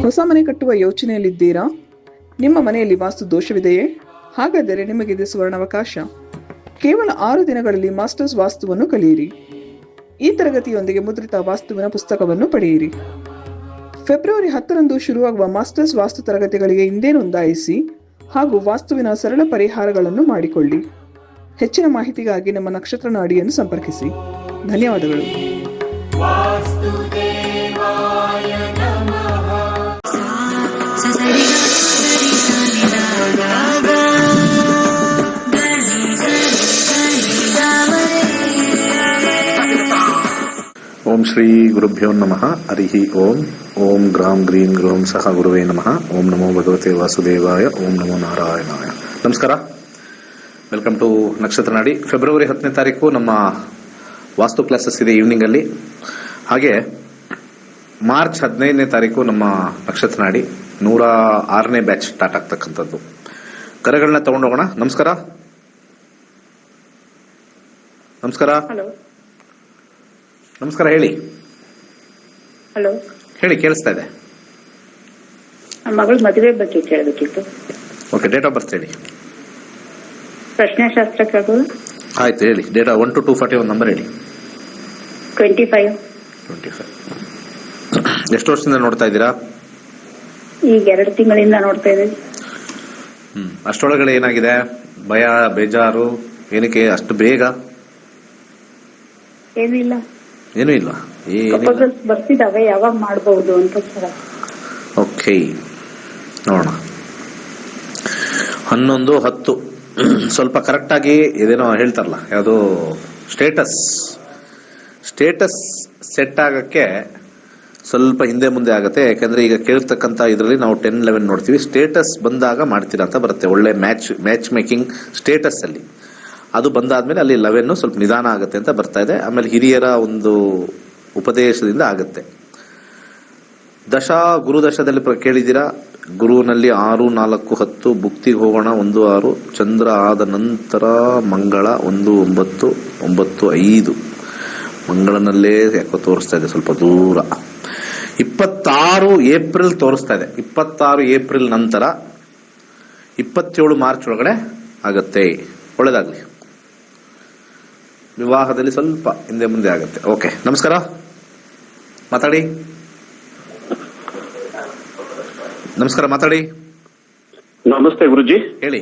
ಹೊಸ ಮನೆ ಕಟ್ಟುವ ಯೋಚನೆಯಲ್ಲಿದ್ದೀರಾ? ನಿಮ್ಮ ಮನೆಯಲ್ಲಿ ವಾಸ್ತು ದೋಷವಿದೆಯೇ? ಹಾಗಾದರೆ ನಿಮಗಿದೆ ಸುವರ್ಣಾವಕಾಶ. ಕೇವಲ 6 ದಿನಗಳಲ್ಲಿ ಮಾಸ್ಟರ್ಸ್ ವಾಸ್ತುವನ್ನು ಕಲಿಯಿರಿ. ಈ ತರಗತಿಯೊಂದಿಗೆ ಮುದ್ರಿತ ವಾಸ್ತುವಿನ ಪುಸ್ತಕವನ್ನು ಪಡೆಯಿರಿ. ಫೆಬ್ರವರಿ 10ರಂದು ಶುರುವಾಗುವ ಮಾಸ್ಟರ್ಸ್ ವಾಸ್ತು ತರಗತಿಗಳಿಗೆ ಹಿಂದೆ ನೋಂದಾಯಿಸಿ ಹಾಗೂ ವಾಸ್ತುವಿನ ಸರಳ ಪರಿಹಾರಗಳನ್ನು ಮಾಡಿಕೊಳ್ಳಿ. ಹೆಚ್ಚಿನ ಮಾಹಿತಿಗಾಗಿ ನಮ್ಮ ನಕ್ಷತ್ರ ನಾಡಿಯನ್ನು ಸಂಪರ್ಕಿಸಿ. ಧನ್ಯವಾದಗಳು. ಓಂ ಶ್ರೀ ಗುರುಭ್ಯೋ ನಮಃ. ಹರಿ ಓಂ. ಓಂ ಗ್ರಾಂ ಗ್ರೀಂ ಗ್ರೌಂ ಸಹ ಗುರುವೇ ನಮಃ. ಓಂ ನಮೋ ಭಗವತೆ ವಾಸುದೇವಾಯ. ಓಂ ನಮೋ ನಾರಾಯಣಾಯ. ನಮಸ್ಕಾರ. ವೆಲ್ಕಮ್ ಟು ನಕ್ಷತ್ರ ನಾಡಿ. ಫೆಬ್ರವರಿ 10ನೇ ತಾರೀಕು ನಮ್ಮ ವಾಸ್ತು ಕ್ಲಾಸಸ್ ಇದೆ ಈವ್ನಿಂಗ್ ಅಲ್ಲಿ. ಹಾಗೆ ಮಾರ್ಚ್ 15ನೇ ತಾರೀಕು ನಮ್ಮ ನಕ್ಷತ್ರ ನಾಡಿ 106ನೇ ಬ್ಯಾಚ್ ಸ್ಟಾರ್ಟ್ ಆಗ್ತಕ್ಕಂಥದ್ದು. ಕರೆಗಳನ್ನ ತಗೊಂಡೋಗೋಣ. ನಮಸ್ಕಾರ. ನಮಸ್ಕಾರ. ನಮಸ್ಕಾರ. ಹೇಳಿ. ಹಲೋ. ಹೇಳಿ, ಕೇಳಿಸ್ತಾ ಇದೆ. ನಮ್ಮ ಮಗಳ ಮದುವೆ ಬಗ್ಗೆ ಕೇಳಬೇಕಿತ್ತು. ಓಕೆ, ಡೇಟ್ ಆಫ್ ಬರ್ತ್ ಹೇಳಿ. ಪ್ರಶ್ನೆಶಾಸ್ತ್ರಕ್ಕೆ ಆಯ್ತು, ಹೇಳಿ. ಡೇಟ್ 1 to 241 ನಂಬರ್ ಹೇಳಿ. 25. ಎಷ್ಟು ವರ್ಷದಿಂದ ನೋಡ್ತಾ ಇದ್ದೀರಾ? ಈಗ 2 ತಿಂಗಳಿಂದ ನೋಡ್ತಾ ಇದ್ದೀವಿ. ಅಷ್ಟೊಳಗಡೆ ಏನಾಗಿದೆ? ಭಯ, ಬೇಜಾರು? ಏನಕ್ಕೆ ಅಷ್ಟು ಬೇಗ? ಏನಿಲ್ಲ, ಏನೂ ಇಲ್ಲ. ಪ್ರಪೋಸಲ್ಸ್ ಬರ್ತಿದಾವೆ, ಯಾವಾಗ ಮಾಡಬಹುದು ಅಂತ ಸರ್. ಓಕೆ, ನೋಡೋಣ. 11-10 ಸ್ವಲ್ಪ ಕರೆಕ್ಟ್ ಆಗಿ ಇದೇನೋ ಹೇಳ್ತಾರಲ್ಲ, ಯಾವುದು ಸ್ಟೇಟಸ್ ಸೆಟ್ ಆಗಕ್ಕೆ ಸ್ವಲ್ಪ ಹಿಂದೆ ಮುಂದೆ ಆಗುತ್ತೆ. ಯಾಕಂದ್ರೆ ಈಗ ಕೇಳಿರ್ತಕ್ಕಂಥ ಇದರಲ್ಲಿ ನಾವು 10-11 ನೋಡ್ತೀವಿ. ಸ್ಟೇಟಸ್ ಬಂದಾಗ ಮಾಡ್ತೀರಾ ಅಂತ ಬರುತ್ತೆ. ಒಳ್ಳೆ ಮ್ಯಾಚ್ ಮೇಕಿಂಗ್ ಸ್ಟೇಟಸ್ ಅಲ್ಲಿ ಅದು ಬಂದಾದ್ಮೇಲೆ ಅಲ್ಲಿ 11 ಸ್ವಲ್ಪ ನಿಧಾನ ಆಗುತ್ತೆ ಅಂತ ಬರ್ತಾ ಇದೆ. ಆಮೇಲೆ ಹಿರಿಯರ ಒಂದು ಉಪದೇಶದಿಂದ ಆಗುತ್ತೆ. ಗುರು ದಶದಲ್ಲಿ ಕೇಳಿದ್ದೀರಾ. ಗುರುವಿನಲ್ಲಿ 6, 4, 10 ಭುಕ್ತಿಗೆ ಹೋಗೋಣ 1, 6 ಚಂದ್ರ ಆದ ನಂತರ ಮಂಗಳ 1, 9, 9, 5 ಮಂಗಳನಲ್ಲೇ ಯಾಕೋ ತೋರಿಸ್ತಾ ಇದೆ ಸ್ವಲ್ಪ ದೂರ. 26 ಏಪ್ರಿಲ್ ತೋರಿಸ್ತಾ ಇದೆ. 26 ಏಪ್ರಿಲ್ ನಂತರ 27 ಮಾರ್ಚ್ ಒಳಗಡೆ ಆಗತ್ತೆ. ಒಳ್ಳೇದಾಗ್ಲಿ. ವಿವಾಹದಲ್ಲಿ ಸ್ವಲ್ಪ ಹಿಂದೆ ಮುಂದೆ ಆಗುತ್ತೆ. ಓಕೆ, ನಮಸ್ಕಾರ. ಮಾತಾಡಿ. ನಮಸ್ಕಾರ, ಮಾತಾಡಿ. ನಮಸ್ತೆ ಗುರುಜಿ. ಹೇಳಿ,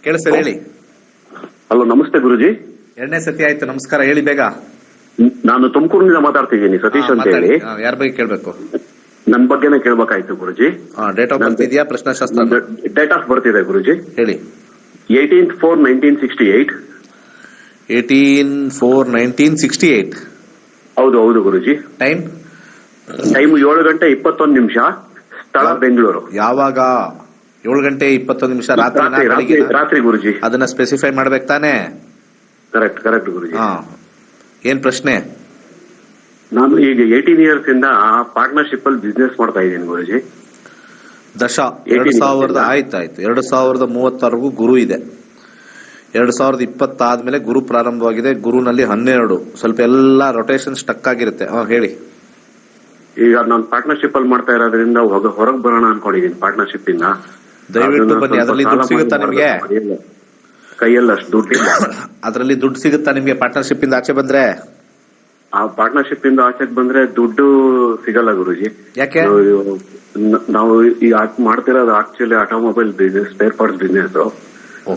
ಕೇಳಿಸ್ತದೆ, ಹೇಳಿ. ಹಲೋ, ನಮಸ್ತೆ ಗುರುಜಿ. 2ನೇ ಸತಿ ಆಯ್ತು. ನಮಸ್ಕಾರ, ಹೇಳಿ ಬೇಗ. ನಾನು ತುಮಕೂರಿನಿಂದ ಮಾತಾಡ್ತಿದ್ದೀನಿ, ಸತೀಶ್ ಅಂತ ಹೇಳಿ. ಯಾರ ಬಗ್ಗೆ ಕೇಳಬೇಕು? ನನ್ನ ಬಗ್ಗೆನೇ ಕೇಳ್ಬೇಕಾಯ್ತು ಗುರುಜಿ. ಡೇಟ್ ಆಫ್ ಬರ್ತ್ ಇದೆಯಾ? ಪ್ರಶ್ನಾಶಾಸ್ತ್ರ ಡೇಟ್ ಆಫ್ ಬರ್ತ್ ಇದೆ ಗುರುಜಿ. ಹೇಳಿ. 18/4/1968. 18/4/1968. ಹೌದು ಗುರುಜಿ. ಟೈಮ್ 7 ಗಂಟೆ 21 ನಿಮಿಷ. ಸ್ಥಳ ಬೆಂಗಳೂರು. ಯಾವಾಗ? 7 ಗಂಟೆ 21 ನಿಮಿಷ ರಾತ್ರಿ ಗುರುಜಿ. ಅದನ್ನ ಸ್ಪೆಸಿಫೈ ಮಾಡ್ಬೇಕು ತಾನೆ? ಕರೆಕ್ಟ್ ಗುರುಜಿ. ಏನ್ ಪ್ರಶ್ನೆ? ನಾನು ಈಗ 18 ಇಯರ್ಸ್ ಇಂದ ಪಾರ್ಟ್ನರ್ಶಿಪ್ ಅಲ್ಲಿ ಬಿಸ್ನೆಸ್ ಮಾಡ್ತಾ ಇದ್ದೀನಿ ಗುರುಜಿ. ದಶ 2000 ಆಯ್ತು 2030ವರೆಗೂ ಗುರು ಇದೆ. 2020 ಆದ್ಮೇಲೆ ಗುರು ಪ್ರಾರಂಭವಾಗಿದೆ. ಗುರುನಲ್ಲಿ 12 ಸ್ವಲ್ಪ ಎಲ್ಲ ರೊಟೇಷನ್ ಸ್ಟಕ್ ಆಗಿರುತ್ತೆ. ಹೇಳಿ. ಈಗ ನಾನು ಪಾರ್ಟ್ನರ್ಶಿಪ್ ಅಲ್ಲಿ ಮಾಡ್ತಾ ಇರೋದ್ರಿಂದ ಹೊರಗೆ ಬರೋಣ ಅನ್ಕೊಂಡಿದ್ದೀನಿ ಪಾರ್ಟ್ನರ್ಶಿಪ್ ಇಂದ. ದಯವಿಟ್ಟು ಬನ್ನಿ. ಅದರಲ್ಲಿ ದುಡ್ಡು ಸಿಗುತ್ತಾ ನಿಮ್ಗೆ? ಕೈಯಲ್ಲಿ ಅಷ್ಟು ದುಡ್ಡಿಲ್ಲ. ಅದರಲ್ಲಿ ದುಡ್ಡು ಸಿಗುತ್ತಾ ನಿಮ್ಗೆ ಪಾರ್ಟ್ನರ್ಶಿಪ್ ಇಂದ ಆಚೆ ಬಂದ್ರೆ? ಆ ಪಾರ್ಟ್ನರ್ಶಿಪ್ ಇಂದ ಆಚೆಗೆ ಬಂದ್ರೆ ದುಡ್ಡು ಸಿಗಲ್ಲ ಗುರುಜಿ. ಯಾಕೆ? ನಾವು ಈಗ ಮಾಡ್ತಿರೋದು actually automobile business, spare parts business.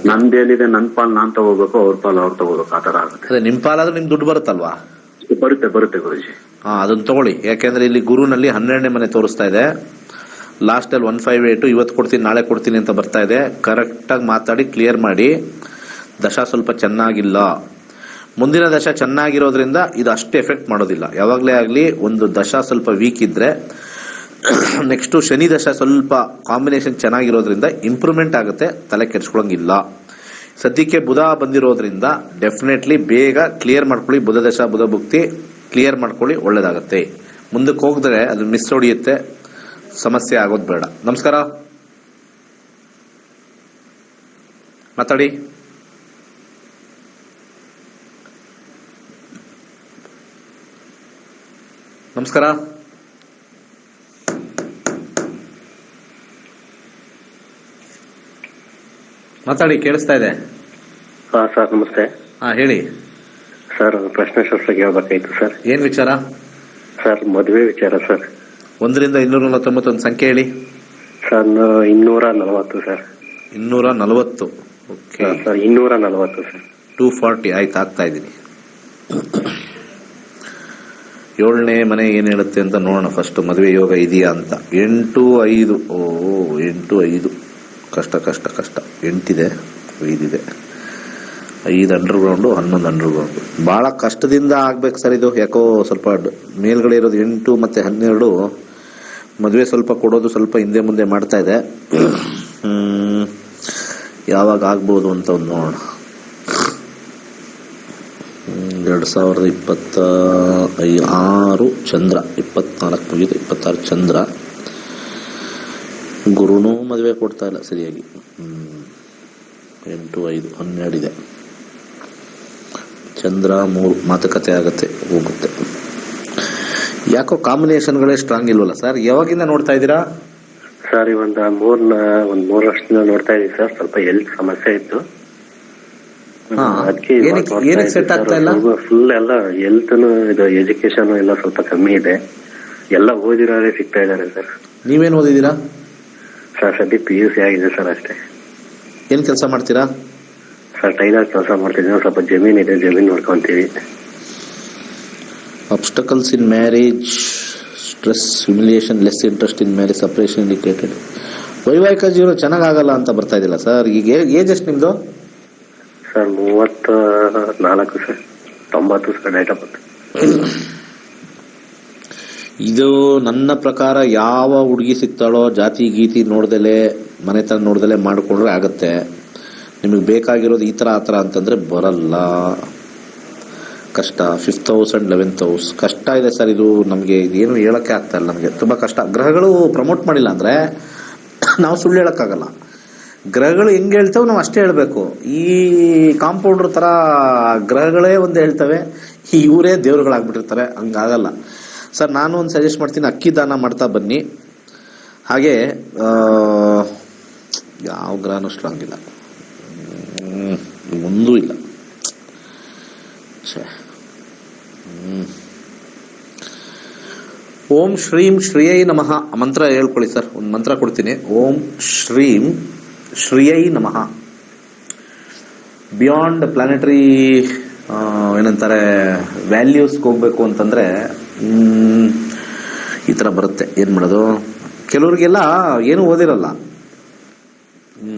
ನಂದೇನಿದೆ ನನ್ ಪಾಲ್ ನಾನ್ ತಗೋಬೇಕು, ಅವ್ರ ಪಾಲ್ ಅವ್ರು ತಗೋಬೇಕು, ಆತರ ಆಗುತ್ತೆ. ನಿಮ್ ಪಾಲಾದ್ರೂ ನಿಮ್ ದುಡ್ಡು ಬರುತ್ತಲ್ವಾ? ಬರುತ್ತೆ ಗುರುಜಿ. ಅದನ್ನ ತಗೊಳ್ಳಿ. ಯಾಕೆಂದ್ರೆ ಇಲ್ಲಿ ಗುರುನಲ್ಲಿ 12ನೇ ಮನೆ ತೋರಿಸ್ತಾ ಇದೆ. ಲಾಸ್ಟ್ ಅಲ್ಲಿ 158 ಇವತ್ತು ಕೊಡ್ತೀನಿ ನಾಳೆ ಕೊಡ್ತೀನಿ ಅಂತ ಬರ್ತಾ ಇದೆ. ಕರೆಕ್ಟ್ ಆಗಿ ಮಾತಾಡಿ ಕ್ಲಿಯರ್ ಮಾಡಿ. ದಶ ಸ್ವಲ್ಪ ಚೆನ್ನಾಗಿಲ್ಲ. ಮುಂದಿನ ದಶ ಚೆನ್ನಾಗಿರೋದ್ರಿಂದ ಇದು ಅಷ್ಟು ಎಫೆಕ್ಟ್ ಮಾಡೋದಿಲ್ಲ. ಯಾವಾಗಲೇ ಆಗಲಿ ಒಂದು ದಶ ಸ್ವಲ್ಪ ವೀಕ್ ಇದ್ರೆ ನೆಕ್ಸ್ಟ್ ಶನಿ ದಶ ಸ್ವಲ್ಪ ಕಾಂಬಿನೇಷನ್ ಚೆನ್ನಾಗಿರೋದ್ರಿಂದ ಇಂಪ್ರೂವ್ಮೆಂಟ್ ಆಗುತ್ತೆ. ತಲೆ ಕೆಡಿಸ್ಕೊಳಂಗಿಲ್ಲ. ಸದ್ಯಕ್ಕೆ ಬುಧ ಬಂದಿರೋದ್ರಿಂದ ಡೆಫಿನೆಟ್ಲಿ ಬೇಗ ಕ್ಲಿಯರ್ ಮಾಡ್ಕೊಳ್ಳಿ. ಬುಧ ದಶ ಬುಧ ಭುಕ್ತಿ ಕ್ಲಿಯರ್ ಮಾಡ್ಕೊಳ್ಳಿ, ಒಳ್ಳೇದಾಗತ್ತೆ. ಮುಂದಕ್ಕೆ ಹೋಗಿದ್ರೆ ಅದು ಮಿಸ್ ಹೊಡಿಯುತ್ತೆ, ಸಮಸ್ಯೆ ಆಗೋದು ಬೇಡ. ನಮಸ್ಕಾರ. ಮಾತಾಡಿ. ನಮಸ್ಕಾರ. ಮಾತಾಡಿ, ಕೇಳಿಸ್ತಾ ಇದೆ. ಹಾ ಸರ್, ನಮಸ್ತೆ. ಹೇಳಿ ಸರ್, ಪ್ರಶ್ನೆ ಶಾಸ್ತ್ರಕ್ಕೆ ಹೇಳ್ಬೇಕಾಯ್ತು ಸರ್. ಏನ್ ವಿಚಾರ? ಸರ್, ಮದುವೆ ವಿಚಾರ ಸರ್. 1 ರಿಂದ 249 ಒಂದು ಸಂಖ್ಯೆ ಹೇಳಿ. Sir, 240 sir. 240. Okay sir, 240 sir. 240 ಆಯ್ತು, ಆಗ್ತಾ ಇದ್ದೀನಿ. 7ನೇ ಮನೆ ಏನ್ ಹೇಳುತ್ತೆ ಅಂತ ನೋಡೋಣ ಫಸ್ಟ್. ಮದುವೆ ಯೋಗ ಇದೆಯಾ ಅಂತ. 8-5. 8-5 ಕಷ್ಟ ಕಷ್ಟ ಕಷ್ಟ. 8 ಇದೆ, 5 ಇದೆ. 5 ಅಂಡರ್ಗ್ರೌಂಡು, 11 ಅಂಡರ್ಗ್ರೌಂಡ್. ಬಹಳ ಕಷ್ಟದಿಂದ ಆಗ್ಬೇಕು ಸರ್ ಇದು. ಯಾಕೋ ಸ್ವಲ್ಪ ಮೇಲ್ಗಡೆ ಇರೋದು 8 ಮತ್ತೆ 12 ಮದುವೆ ಸ್ವಲ್ಪ ಕೊಡೋದು ಸ್ವಲ್ಪ ಹಿಂದೆ ಮುಂದೆ ಮಾಡ್ತಾ ಇದೆ. ಯಾವಾಗ ಆಗ್ಬೋದು ಅಂತ ಒಂದು ನೋಡೋಣ. 2026 ಚಂದ್ರ, 24 ಮುಗಿದು 26 ಚಂದ್ರ. ಗುರುನೂ ಮದುವೆ ಕೊಡ್ತಾ ಇಲ್ಲ ಸರಿಯಾಗಿ. 8-5 12 ಇದೆ. ಚಂದ್ರ 3 ಮಾತುಕತೆ ಆಗತ್ತೆ, ಹೋಗುತ್ತೆ. ಯಾಕೋ ಕಾಂಬಿನೇಷನ್ಗಳೇ ಸ್ಟ್ರಾಂಗ್ ಇಲ್ವಲ್ಲ ಸರ್? ಯಾವಾಗಿಂದ ನೋಡ್ತಾ ಇದ್ದೀರಾ ಸರ್? ಒಂದು 3 ವರ್ಷದಿಂದ ನೋಡ್ತಾ ಇದೀವಿ ಸರ್. ಸ್ವಲ್ಪ ಹೆಲ್ತ್ ಸಮಸ್ಯೆ ಇತ್ತು, ಅದಕ್ಕೆ ಏನಕ್ಕೆ ಸೆಟ್ ಆಗ್ತಾ ಇಲ್ಲ? ಫುಲ್ ಎಲ್ಲ ಹೆಲ್ತ್ ಇದು ಎಜುಕೇಶನ್ ಎಲ್ಲ ಸ್ವಲ್ಪ ಕಮ್ಮಿ ಇದೆ. ಎಲ್ಲ ಓದಿರೋರೇ ಸಿಗ್ತಾ ಇದಾರೆ ಸರ್. ನೀವೇನು ಓದಿದ್ದೀರಾ ಸರ್? ಸದ್ಯ PUC ಆಗಿದೆ ಸರ್, ಅಷ್ಟೇ. ಏನ್ ಕೆಲಸ ಮಾಡ್ತೀರಾ ಸರ್? ಟೈಲರ್ ಕೆಲಸ ಮಾಡ್ತಿದ್ದೀವಿ. ಸ್ವಲ್ಪ ಜಮೀನ್ ಇದೆ, ಜಮೀನ್ ನೋಡ್ಕೊಂತೀವಿ. Obstacles in marriage, stress, humiliation, less interest in marriage, separation indicated. ವೈವಾಹಿಕ ಜೀವನ ಚೆನ್ನಾಗಾಗಲ್ಲ ಅಂತ ಬರ್ತಾ ಇದಿಲ್ಲ ಸರ್. ಈಗ ಏಜ್ ಎಷ್ಟು ನಿಮ್ದು? Sir 34 sir. 90 sir date of birth. ಇದು ನನ್ನ ಪ್ರಕಾರ ಯಾವ ಹುಡುಗಿ ಸಿಗ್ತಾಳೋ ಜಾತಿ ಗೀತಿ ನೋಡ್ದಲೆ, ಮನೆತನ ನೋಡ್ದಲೆ ಮಾಡ್ಕೊಂಡ್ರೆ ಆಗತ್ತೆ. ನಿಮಗೆ ಬೇಕಾಗಿರೋದು ಈ ತರ ಆ ತರ ಅಂತಂದ್ರೆ ಬರಲ್ಲ. ಕಷ್ಟ. 5th house and 11th house ಕಷ್ಟ ಇದೆ ಸರ್. ಇದು ನಮಗೆ ಇದೇನು ಹೇಳಕ್ಕೆ ಆಗ್ತಾ ಇಲ್ಲ. ನಮಗೆ ತುಂಬಾ ಕಷ್ಟ. ಗ್ರಹಗಳು ಪ್ರಮೋಟ್ ಮಾಡಿಲ್ಲ ಅಂದ್ರೆ ನಾವು ಸುಳ್ಳು ಹೇಳಕ್ಕಾಗಲ್ಲ. ಗ್ರಹಗಳು ಹೆಂಗೆ ಹೇಳ್ತವೆ ನಾವು ಅಷ್ಟೇ ಹೇಳ್ಬೇಕು. ಈ ಕಾಂಪೌಂಡರ್ ತರ ಗ್ರಹಗಳೇ ಒಂದು ಹೇಳ್ತವೆ, ಇವರೇ ದೇವ್ರುಗಳಾಗ್ಬಿಟ್ಟಿರ್ತಾರೆ. ಹಂಗಾಗಲ್ಲ ಸರ್. ನಾನು ಒಂದು ಸಜೆಸ್ಟ್ ಮಾಡ್ತೀನಿ, ಅಕ್ಕಿ ದಾನ ಮಾಡ್ತಾ ಬನ್ನಿ. ಹಾಗೆ ಯಾವ ಗ್ರಹನೂ ಸ್ಟ್ರಾಂಗ್ ಇಲ್ಲ, ಒಂದೂ ಇಲ್ಲ. ಓಂ ಶ್ರೀಂ ಶ್ರೀಯೈ ನಮಃ ಮಂತ್ರ ಹೇಳ್ಕೊಳ್ಳಿ ಸರ್. ಒಂದು ಮಂತ್ರ ಕೊಡ್ತೀನಿ. ಓಂ ಶ್ರೀಂ ಶ್ರೀಯೈ ನಮಃ. ಬಿಯಾಂಡ್ ಪ್ಲಾನೆಟರಿ ಏನಂತಾರೆ ವ್ಯಾಲ್ಯೂಸ್ಗೆ ಹೋಗ್ಬೇಕು ಅಂತಂದ್ರೆ ಈ ತರ ಬರುತ್ತೆ. ಏನ್ ಮಾಡೋದು? ಕೆಲವ್ರಿಗೆಲ್ಲ ಏನು ಓದಿರಲ್ಲ,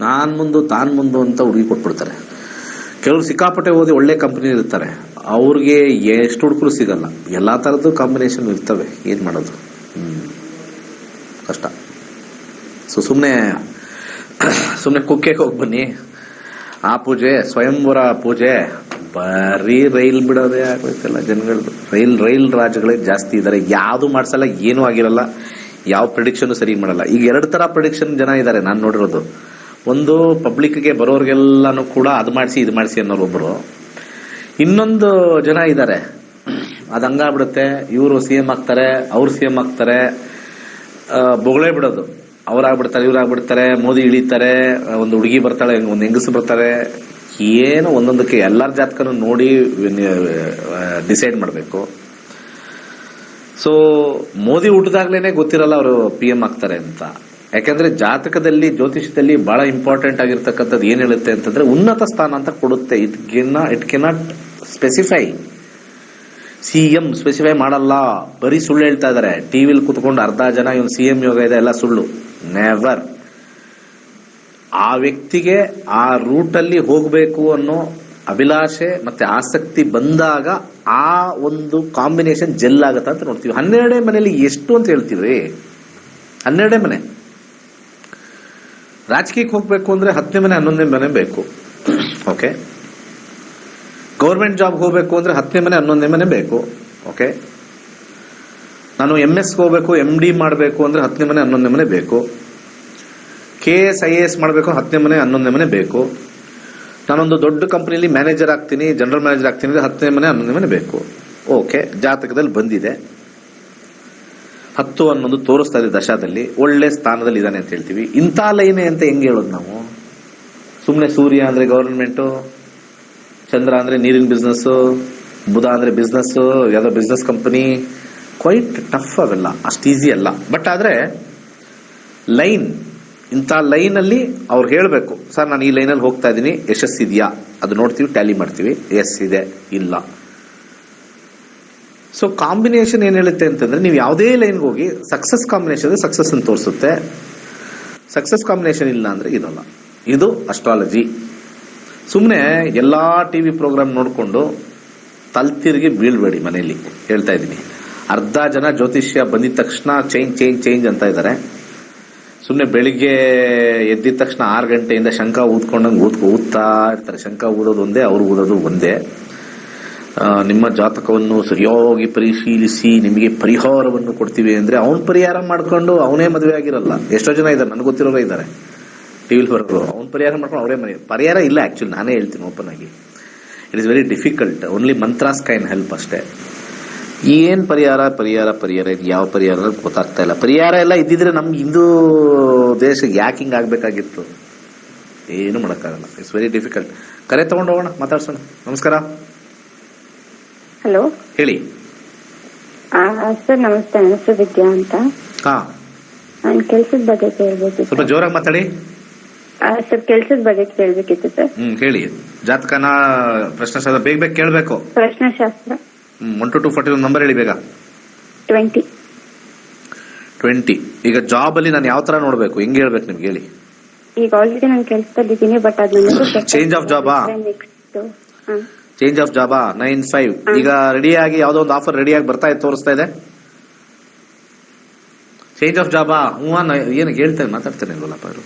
ನಾನ್ ಮುಂದು ತಾನ್ ಮುಂದು ಅಂತ ಹುಡುಗಿ ಕೊಟ್ಬಿಡ್ತಾರೆ. ಕೆಲವ್ರು ಸಿಕ್ಕಾಪಟ್ಟೆ ಓದಿ ಒಳ್ಳೆ ಕಂಪನಿ ಇರ್ತಾರೆ, ಅವ್ರಿಗೆ ಎಷ್ಟು ಹುಡುಕರು ಸಿಗಲ್ಲ. ಎಲ್ಲಾ ತರದ್ದು ಕಾಂಬಿನೇಷನ್ ಇರ್ತವೆ. ಏನ್ ಮಾಡೋದು? ಕಷ್ಟ. ಸೊ ಸುಮ್ನೆ ಕುಕ್ಕೆಗೆ ಹೋಗಿ ಬನ್ನಿ. ಆ ಪೂಜೆ, ಸ್ವಯಂವರ ಪೂಜೆ, ಬರೀ ರೈಲ್ ಬಿಡೋದೇ ಆಗೋಯ್ತಲ್ಲ ಜನಗಳದ್ದು. ರೈಲ್ ರಾಜ್ಯಗಳೇ ಜಾಸ್ತಿ ಇದ್ದಾರೆ. ಯಾವುದು ಮಾಡ್ಸಲ್ಲ, ಏನೂ ಆಗಿರಲ್ಲ. ಯಾವ ಪ್ರಿಡಿಕ್ಷನ್ ಸರಿ ಮಾಡಲ್ಲ. ಈಗ 2 ತರ ಪ್ರಿಡಿಕ್ಷನ್ ಜನ ಇದ್ದಾರೆ ನಾನು ನೋಡಿರೋದು. ಒಂದು ಪಬ್ಲಿಕ್ಗೆ ಬರೋರ್ಗೆಲ್ಲಾನು ಕೂಡ ಅದು ಮಾಡಿಸಿ ಇದು ಮಾಡಿಸಿ ಅನ್ನೋರು ಒಬ್ರು. ಇನ್ನೊಂದು ಜನ ಇದ್ದಾರೆ, ಅದು ಹಂಗಾಗ್ಬಿಡುತ್ತೆ, ಇವರು CM ಆಗ್ತಾರೆ, ಅವ್ರು CM ಆಗ್ತಾರೆ, ಬೊಗಳೇ ಬಿಡೋದು. ಅವ್ರಾಗ್ಬಿಡ್ತಾರೆ, ಇವ್ರಾಗ್ಬಿಡ್ತಾರೆ, ಮೋದಿ ಇಳಿತಾರೆ, ಒಂದು ಹುಡುಗಿ ಬರ್ತಾಳೆ, ಒಂದು ಹೆಂಗಸು ಬರ್ತಾರೆ. ಏನು ಒಂದೊಂದಕ್ಕೆ ಎಲ್ಲರ ಜಾತಕನೂ ನೋಡಿ ಡಿಸೈಡ್ ಮಾಡಬೇಕು. ಸೊ ಮೋದಿ ಹುಟ್ಟಿದಾಗ್ಲೇನೆ ಗೊತ್ತಿರಲ್ಲ ಅವರು PM ಆಗ್ತಾರೆ ಅಂತ. ಯಾಕಂದ್ರೆ ಜಾತಕದಲ್ಲಿ, ಜ್ಯೋತಿಷದಲ್ಲಿ ಬಹಳ ಇಂಪಾರ್ಟೆಂಟ್ ಆಗಿರ್ತಕ್ಕಂಥದ್ದು ಏನ್ ಹೇಳುತ್ತೆ ಅಂತಂದ್ರೆ ಉನ್ನತ ಸ್ಥಾನ ಅಂತ ಕೊಡುತ್ತೆ. It cannot specify. CM specify ಮಾಡಲ್ಲ, ಬರೀ ಸುಳ್ಳು ಹೇಳ್ತಾ ಇದಾರೆ. ಟಿವಿಲಿ ಕುತ್ಕೊಂಡು ಅರ್ಧ ಜನ ಇವನ್ CM ಯೋಗ ಇದೆ, ಎಲ್ಲ ಸುಳ್ಳು. ನೆವರ್. ಆ ವ್ಯಕ್ತಿಗೆ ಆ ರೂಟ್ ಅಲ್ಲಿ ಹೋಗ್ಬೇಕು ಅನ್ನೋ ಅಭಿಲಾಷೆ ಮತ್ತೆ ಆಸಕ್ತಿ ಬಂದಾಗ ಆ ಒಂದು ಕಾಂಬಿನೇಷನ್ ಜೆಲ್ ಆಗತ್ತ ಅಂತ ನೋಡ್ತೀವಿ. 12ನೇ ಮನೆಯಲ್ಲಿ ಎಷ್ಟು ಅಂತ ಹೇಳ್ತೀವಿ? 12ನೇ ಮನೆ. ರಾಜಕೀಯಕ್ಕೆ ಹೋಗ್ಬೇಕು ಅಂದ್ರೆ 10ನೇ ಮನೆ 11ನೇ ಮನೆ ಬೇಕು. ಓಕೆ. ಗೌರ್ಮೆಂಟ್ ಜಾಬ್ ಹೋಗ್ಬೇಕು ಅಂದ್ರೆ 10ನೇ ಮನೆ 11ನೇ ಮನೆ ಬೇಕು. ಓಕೆ. ನಾನು MS ಹೋಗ್ಬೇಕು, MD ಮಾಡಬೇಕು ಅಂದ್ರೆ 10ನೇ ಮನೆ 11ನೇ ಮನೆ ಬೇಕು. KS IAS ಮಾಡಬೇಕು, 10ನೇ ಮನೆ 11ನೇ ಮನೆ ಬೇಕು. ನಾನೊಂದು ದೊಡ್ಡ ಕಂಪನಿಲಿ ಮ್ಯಾನೇಜರ್ ಆಗ್ತೀನಿ, ಜನರಲ್ ಮ್ಯಾನೇಜರ್ ಆಗ್ತೀನಿ ಅಂದ್ರೆ 10ನೇ ಮನೆ 11ನೇ ಮನೆ ಬೇಕು. ಓಕೆ, ಜಾತಕದಲ್ಲಿ ಬಂದಿದೆ. 10 ಅನ್ನೋದು ತೋರಿಸ್ತಾ ಇದೆ ದಶಾದಲ್ಲಿ, ಒಳ್ಳೆ ಸ್ಥಾನದಲ್ಲಿ ಇದ್ದಾನೆ ಅಂತ ಹೇಳ್ತೀವಿ. ಇಂಥ ಲೈನೆ ಅಂತ ಹೆಂಗೆ ಹೇಳೋದು ನಾವು? ಸುಮ್ಮನೆ ಸೂರ್ಯ ಅಂದರೆ ಗವರ್ಮೆಂಟು, ಚಂದ್ರ ಅಂದರೆ ನೀರಿನ ಬಿಸ್ನೆಸ್ಸು, ಬುಧ ಅಂದರೆ ಬಿಸ್ನೆಸ್ಸು, ಯಾವುದೋ ಬಿಸ್ನೆಸ್ ಕಂಪನಿ, ಕ್ವೈಟ್ ಟಫ್ ಅವೆಲ್ಲ, ಅಷ್ಟು ಈಸಿ ಅಲ್ಲ. ಬಟ್ ಆದರೆ ಲೈನ್, ಇಂಥ ಲೈನಲ್ಲಿ ಅವ್ರು ಹೇಳಬೇಕು, ಸರ್ ನಾನು ಈ ಲೈನಲ್ಲಿ ಹೋಗ್ತಾ ಇದ್ದೀನಿ, ಯಶಸ್ಸಿದೆಯಾ ಅದು ನೋಡ್ತೀವಿ, ಟ್ಯಾಲಿ ಮಾಡ್ತೀವಿ, ಎಸ್ ಇದೆ, ಇಲ್ಲ. ಸೊ ಕಾಂಬಿನೇಷನ್ ಏನು ಹೇಳುತ್ತೆ ಅಂತಂದ್ರೆ, ನೀವು ಯಾವುದೇ ಲೈನ್ಗೆ ಹೋಗಿ ಸಕ್ಸಸ್ ಕಾಂಬಿನೇಷನ್ ಸಕ್ಸಸ್ ಅಂತ ತೋರಿಸುತ್ತೆ, ಸಕ್ಸಸ್ ಕಾಂಬಿನೇಷನ್ ಇಲ್ಲ ಅಂದ್ರೆ ಇರಲ್ಲ. ಇದು ಅಸ್ಟ್ರಾಲಜಿ. ಸುಮ್ಮನೆ ಎಲ್ಲ ಟಿವಿ ಪ್ರೋಗ್ರಾಮ್ ನೋಡಿಕೊಂಡು ತಲ್ತಿರ್ಗಿ ಬೀಳ್ಬೇಡಿ ಮನೆಯಲ್ಲಿ, ಹೇಳ್ತಾ ಇದ್ದೀನಿ. ಅರ್ಧ ಜನ ಜ್ಯೋತಿಷ್ಯ ಬಂದಿದ ತಕ್ಷಣ ಚೇಂಜ್ ಅಂತ ಇದ್ದಾರೆ. ಸುಮ್ಮನೆ ಬೆಳಿಗ್ಗೆ ಎದ್ದಿದ ತಕ್ಷಣ 6 ಗಂಟೆಯಿಂದ ಶಂಖ ಊದ್ಕೊಂಡಂಗೆ ಊದ್ತಾ ಇರ್ತಾರೆ. ಶಂಖ ಊದೋದು ಒಂದೇ, ಅವ್ರು ಊದೋದು ಒಂದೇ. ನಿಮ್ಮ ಜಾತಕವನ್ನು ಸರಿಯಾಗಿ ಪರಿಶೀಲಿಸಿ ನಿಮಗೆ ಪರಿಹಾರವನ್ನು ಕೊಡ್ತೀವಿ ಅಂದ್ರೆ ಅವನ್ ಪರಿಹಾರ ಮಾಡ್ಕೊಂಡು ಅವನೇ ಮದುವೆ ಆಗಿರಲ್ಲ. ಎಷ್ಟೋ ಜನ ಇದ್ದಾರೆ, ನನಗೆ ಗೊತ್ತಿರೋರೇ ಇದ್ದಾರೆ ಟಿವಿಲಿ ಬರೋರು. ಅವ್ನು ಪರಿಹಾರ ಮಾಡ್ಕೊಂಡು ಅವರೇ ಪರಿಹಾರ ಇಲ್ಲ. ಆಕ್ಚುಲಿ ನಾನೇ ಹೇಳ್ತೀನಿ ಓಪನ್ ಆಗಿ, it is very difficult. Only mantras can help ಅಷ್ಟೇ. ಏನ್ ಪರಿಹಾರ ಇದು ಯಾವ ಪರಿಹಾರ ಗೊತ್ತಾಗ್ತಾ ಇಲ್ಲ. ಪರಿಹಾರ ಎಲ್ಲ ಇದ್ದಿದ್ರೆ ನಮ್ಗೆ ಹಿಂದೂ ದೇಶಕ್ಕೆ ಯಾಕೆ ಹಿಂಗೆ ಆಗ್ಬೇಕಾಗಿತ್ತು? ಏನು ಮಾಡೋಕ್ಕಾಗಲ್ಲ. It's very difficult. ಕರೆ ತಗೊಂಡು ಹೋಗೋಣ, ಮಾತಾಡ್ಸೋಣ. ನಮಸ್ಕಾರ. ಹಲೋ, ಹೇಳಿ. ಸರ್ ನಮಸ್ತೆ, ನನ್ನ ಹೆಸರು ವಿದ್ಯಾ ಅಂತ. ಹಾ, ನಾನು ಕೆಲ್ಸದ ಬಗ್ಗೆ ಕೇಳ್ಬೇಕಿತ್ತು. ಸ್ವಲ್ಪ ಜೋರಾಗಿ ಮಾತಾಡಿ. ಸರ್ ಕೆಲ್ಸದ ಬಗ್ಗೆ ಕೇಳ್ಬೇಕಿತ್ತು ಸರ್. ಹೇಳಿ. ಜಾತಕನ ಪ್ರಶ್ನೆಶಾಸ್ತ್ರ ಬೇಗ ಕೇಳಬೇಕು. ಪ್ರಶ್ನೆಶಾಸ್ತ್ರ 1 to 240 ನಂಬರ್ ಹೇಳಿ ಬೇಗ. 20. ಈಗ ಜಾಬ್ ಅಲ್ಲಿ ನಾನು ಯಾವ ತರ ನೋಡ್ಬೇಕು, ಹೆಂಗ್ ಹೇಳ್ಬೇಕು ನಿಮ್ಗೆ ಹೇಳಿ. ಈಗ ಆಲ್ರೆಡಿ ನಾನು ಕೆಲ್ಸದಲ್ಲಿದ್ದೀನಿ, ಬಟ್ ಅದನ್ನ ಚೇಂಜ್ ಆಫ್ ಜಾಬಾ? ಚೇಂಜ್ ಆಫ್ ಜಾಬಾ 9-5. ಈಗ ರೆಡಿಯಾಗಿ ಯಾವ್ದೋ ಒಂದು ಆಫರ್ ರೆಡಿಯಾಗಿ ಬರ್ತಾ ಇದೆ, ತೋರಿಸ್ತಾ ಇದೆ. ಚೇಂಜ್ ಆಫ್ ಜಾಬಾ? ಏನು ಹೇಳ್ತೇನೆ, ಮಾತಾಡ್ತೇನೆ ಇಲ್ವಲ್ಲಪ್ಪ ಇವರು.